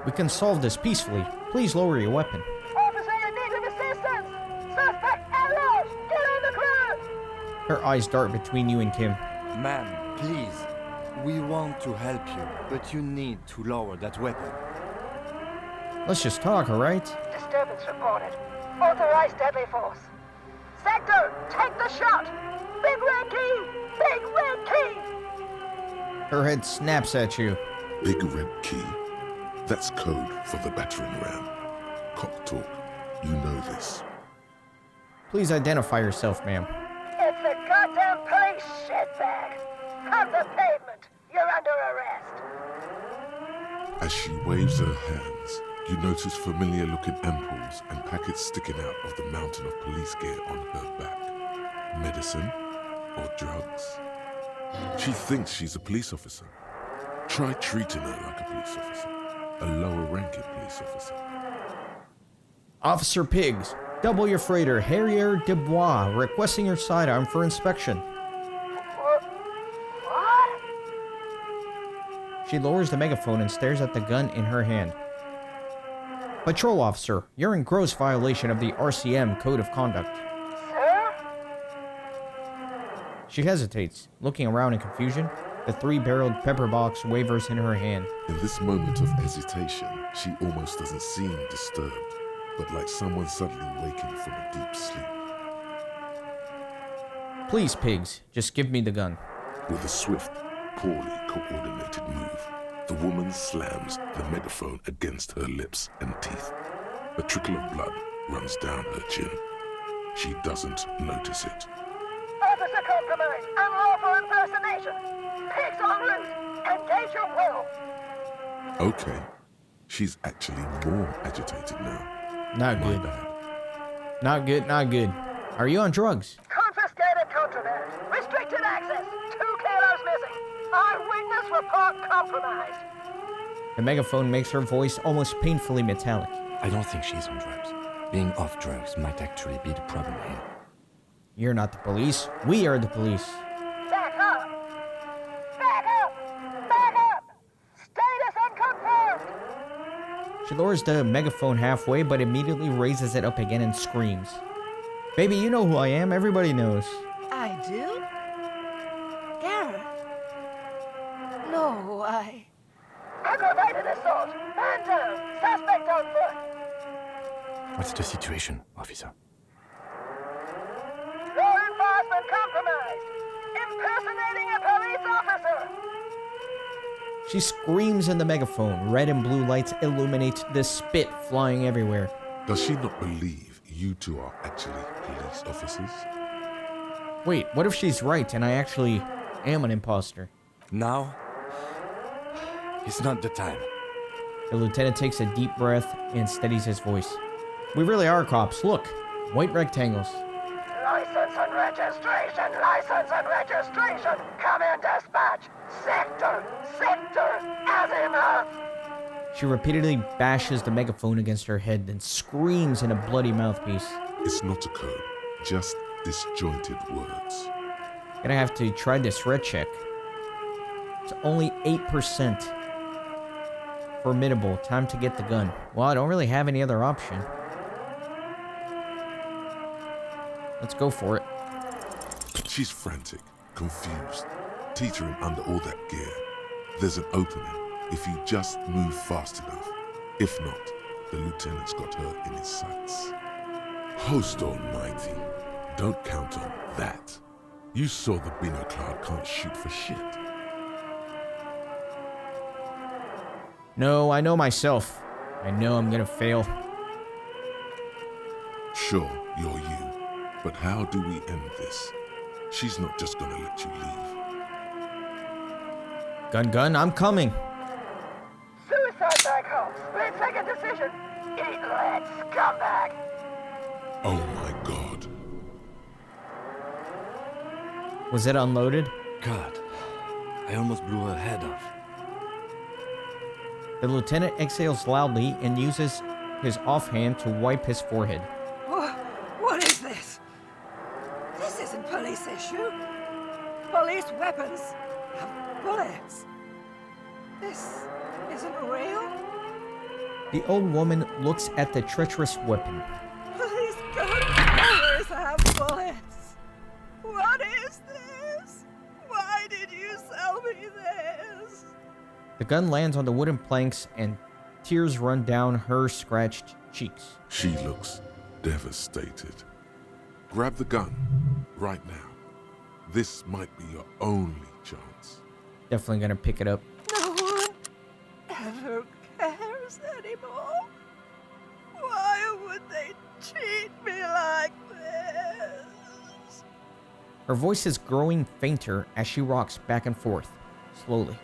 We can solve this peacefully. Please lower your weapon. Officer in need of assistance! Suspect ambushed! Get on the ground! Her eyes dart between you and Kim. Ma'am, please. We want to help you, but you need to lower that weapon. Let's just talk, alright? Disturbance reported. Authorized deadly force. Sector, take the shot! Big red key! Big red key! Her head snaps at you. Big red key. That's code for the battering ram. Cock talk. You know this. Please identify yourself, ma'am. It's the goddamn police shitbag! On the pavement! You're under arrest! As she waves her hands, you notice familiar-looking ampoules and packets sticking out of the mountain of police gear on her back. Medicine or drugs? She thinks she's a police officer. Try treating her like a police officer. A lower-ranking police officer. Officer Pigs, double your freighter, Harrier Dubois, requesting your sidearm for inspection. What? She lowers the megaphone and stares at the gun in her hand. Patrol officer, you're in gross violation of the RCM Code of Conduct. Sir? She hesitates, looking around in confusion. The 3-barreled pepper box wavers in her hand. In this moment of hesitation, she almost doesn't seem disturbed, but like someone suddenly waking from a deep sleep. Please, Pigs, just give me the gun. With a swift, poorly coordinated move, the woman slams the megaphone against her lips and teeth. A trickle of blood runs down her chin. She doesn't notice it. Officer compromise! Unlawful impersonation! Pigs en route! Engage your will! Okay. She's actually more agitated now. Not My good. bad. Not good, not good. Are you on drugs? Confiscated contraband! Restricted access! 2 kilos missing! Eyewitness report compromised! The megaphone makes her voice almost painfully metallic. I don't think she's on drugs. Being off drugs might actually be the problem here. You're not the police. We are the police. Back up! Back up! Back up! Status unconfirmed! She lowers the megaphone halfway, but immediately raises it up again and screams. Baby, you know who I am. Everybody knows. I do? Gareth? No, Aggravated assault! Man down! Suspect on foot! What's the situation, officer? Law enforcement compromised! Impersonating a police officer! She screams in the megaphone. Red and blue lights illuminate the spit flying everywhere. Does she not believe you two are actually police officers? Wait, what if she's right and I actually am an imposter? Now? It's not the time. The lieutenant takes a deep breath and steadies his voice. We really are cops. Look, white rectangles. License and registration! License and registration! Come in, dispatch! Sector! Sector! Azimuth! She repeatedly bashes the megaphone against her head, then screams in a bloody mouthpiece. It's not a code, just disjointed words. Gonna have to try this red check. It's only 8%. Formidable. Time to get the gun. Well, I don't really have any other option. Let's go for it. She's frantic, confused, teetering under all that gear. There's an opening if you just move fast enough. If not, the lieutenant's got her in his sights. Host almighty, don't count on that. You saw the binoclad can't shoot for shit. No, I know myself. I know I'm gonna fail. Sure, you're you, but how do we end this? She's not just gonna let you leave. Gun, I'm coming. Suicide back home. Split-second decision. Eat lead, scumbag. Oh my god. Was it unloaded? God, I almost blew her head off. The lieutenant exhales loudly and uses his offhand to wipe his forehead. What is this? This isn't police issue. Police weapons have bullets. This isn't real. The old woman looks at the treacherous weapon. Police gunpowders have bullets. What is this? Why did you sell me this? The gun lands on the wooden planks and tears run down her scratched cheeks. She looks devastated. Grab the gun right now. This might be your only chance. Definitely gonna pick it up. No one ever cares anymore. Why would they treat me like this? Her voice is growing fainter as she rocks back and forth, slowly.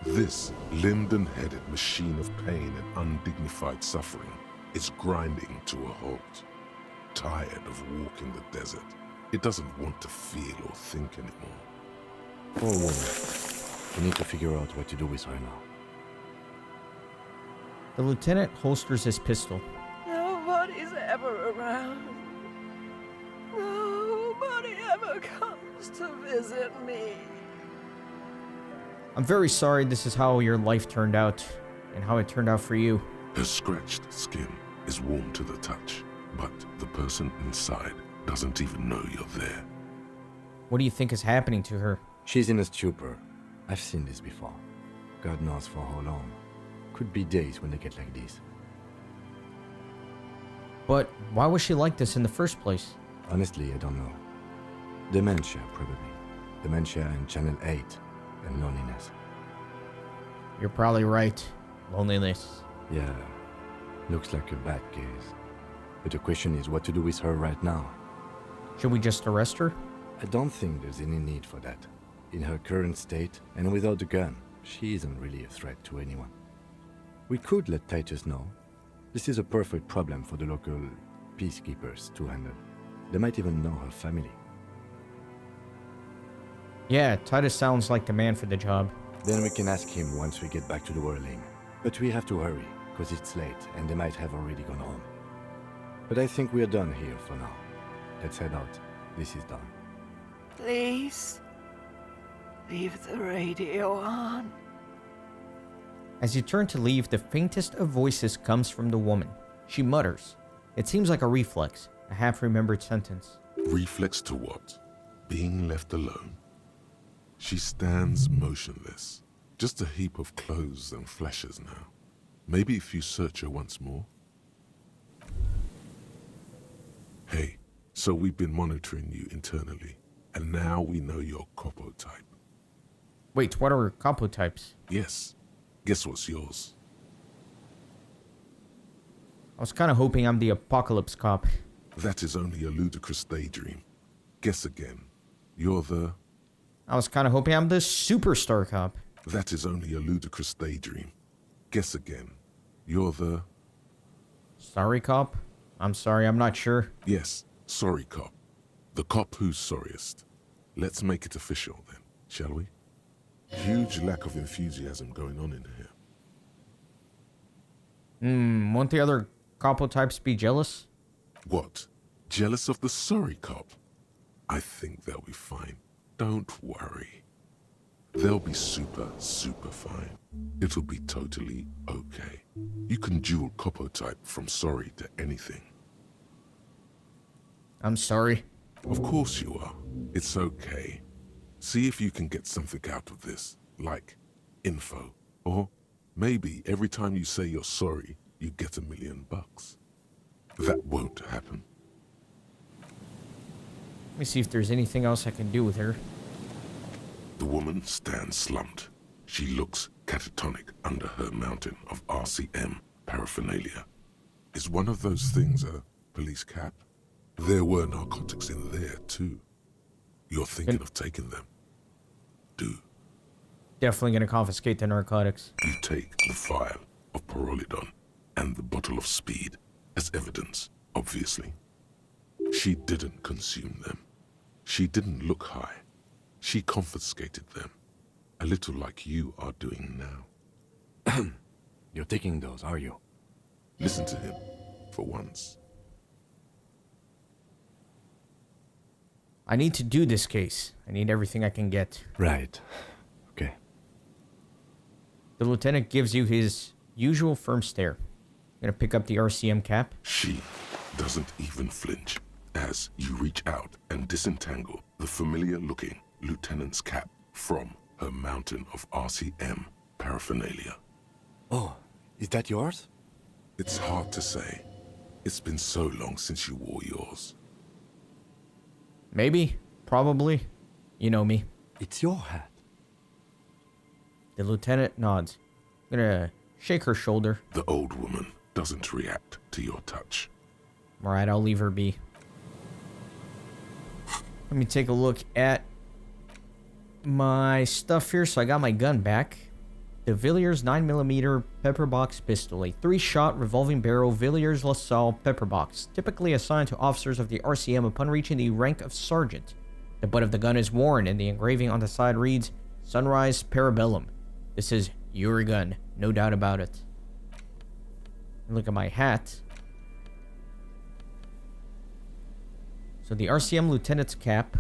This linden-headed machine of pain and undignified suffering is grinding to a halt. Tired of walking the desert, it doesn't want to feel or think anymore. Poor woman. We need to figure out what to do with her now. The lieutenant holsters his pistol. Nobody's ever around. Nobody ever comes to visit me. I'm very sorry this is how your life turned out, and how it turned out for you. Her scratched skin is warm to the touch, but the person inside doesn't even know you're there. What do you think is happening to her? She's in a stupor. I've seen this before. God knows for how long. Could be days when they get like this. But why was she like this in the first place? Honestly, I don't know. Dementia, probably. Dementia and Channel 8 and loneliness. You're probably right. Loneliness. Yeah, looks like a bad case. But the question is what to do with her right now. Should we just arrest her? I don't think there's any need for that. In her current state, and without the gun, she isn't really a threat to anyone. We could let Titus know. This is a perfect problem for the local peacekeepers to handle. They might even know her family. Yeah, Titus sounds like the man for the job. Then we can ask him once we get back to the whirling. But we have to hurry, because it's late and they might have already gone home. But I think we're done here for now. Let's head out. This is done. Please, leave the radio on. As you turn to leave, the faintest of voices comes from the woman. She mutters. It seems like a reflex, a half-remembered sentence. Reflex to what? Being left alone. She stands motionless, just a heap of clothes and fleshes now. Maybe if you search her once more. Hey, so we've been monitoring you internally, and now we know your Copo type. Wait, what are compo types? Yes. Guess what's yours? I was kind of hoping I'm the apocalypse cop. That is only a ludicrous daydream. Guess again. You're the... I was kind of hoping I'm the superstar cop. That is only a ludicrous daydream. Guess again. You're the... Sorry, cop? I'm sorry, I'm not sure. Yes, sorry cop. The cop who's sorriest. Let's make it official then, shall we? Huge lack of enthusiasm going on in here. Won't the other capo types be jealous? What? Jealous of the sorry cop? I think they'll be fine. Don't worry. They'll be super fine. It'll be totally okay. You can dual Copo type from sorry to anything. I'm sorry. Of course you are. It's okay. See if you can get something out of this, like info. Or maybe every time you say you're sorry, you get $1 million. That won't happen. Let me see if there's anything else I can do with her. The woman stands slumped. She looks catatonic under her mountain of RCM paraphernalia. Is one of those things a police cap? There were narcotics in there too. You're thinking of taking them. Do. Definitely gonna confiscate the narcotics. You take the vial of Pyrrolidon and the bottle of speed as evidence, obviously. She didn't consume them. She didn't look high. She confiscated them. A little like you are doing now. You're taking those, are you? Listen to him, for once. I need to do this case. I need everything I can get. Right. Okay. The lieutenant gives you his usual firm stare. Gonna pick up the RCM cap. She doesn't even flinch as you reach out and disentangle the familiar-looking lieutenant's cap from her mountain of RCM paraphernalia. Oh, is that yours? It's hard to say. It's been so long since you wore yours. Maybe. Probably. You know me. It's your hat. The lieutenant nods. Gonna shake her shoulder. The old woman doesn't react to your touch. Alright, I'll leave her be. Let me take a look at my stuff here. So I got my gun back. The Villiers 9mm pepper box pistol. A 3-shot revolving barrel Villiers LaSalle pepper box. Typically assigned to officers of the RCM upon reaching the rank of sergeant. The butt of the gun is worn and the engraving on the side reads, Sunrise Parabellum. This is your gun. No doubt about it. Look at my hat. So the RCM lieutenant's cap.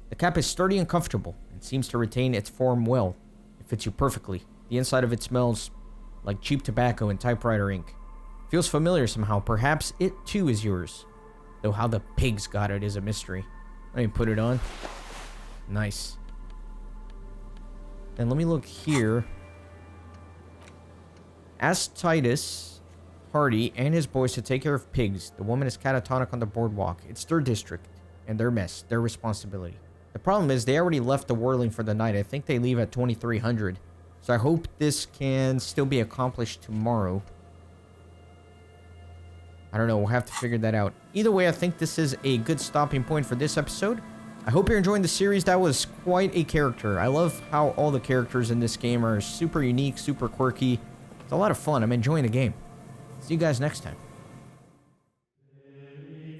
The cap is sturdy and comfortable and seems to retain its form well. It fits you perfectly. The inside of it smells like cheap tobacco and typewriter ink. Feels familiar somehow. Perhaps it too is yours. Though how the pigs got it is a mystery. Let me put it on. Nice. And let me look here. Ask Titus Hardy and his boys to take care of pigs. The woman is catatonic on the boardwalk. It's their district and their mess, their responsibility. The problem is they already left the whirling for the night. I think they leave at 2300. So I hope this can still be accomplished tomorrow. I don't know. We'll have to figure that out. Either way, I think this is a good stopping point for this episode. I hope you're enjoying the series. That was quite a character. I love how all the characters in this game are super unique, super quirky. It's a lot of fun. I'm enjoying the game. See you guys next time.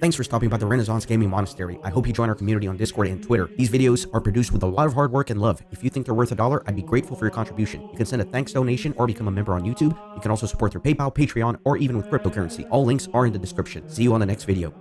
Thanks for stopping by the Renaissance Gaming Monastery. I hope you join our community on Discord and Twitter. These videos are produced with a lot of hard work and love. If you think they're worth $1, I'd be grateful for your contribution. You can send a thanks donation or become a member on YouTube. You can also support through PayPal, Patreon, or even with cryptocurrency. All links are in the description. See you on the next video.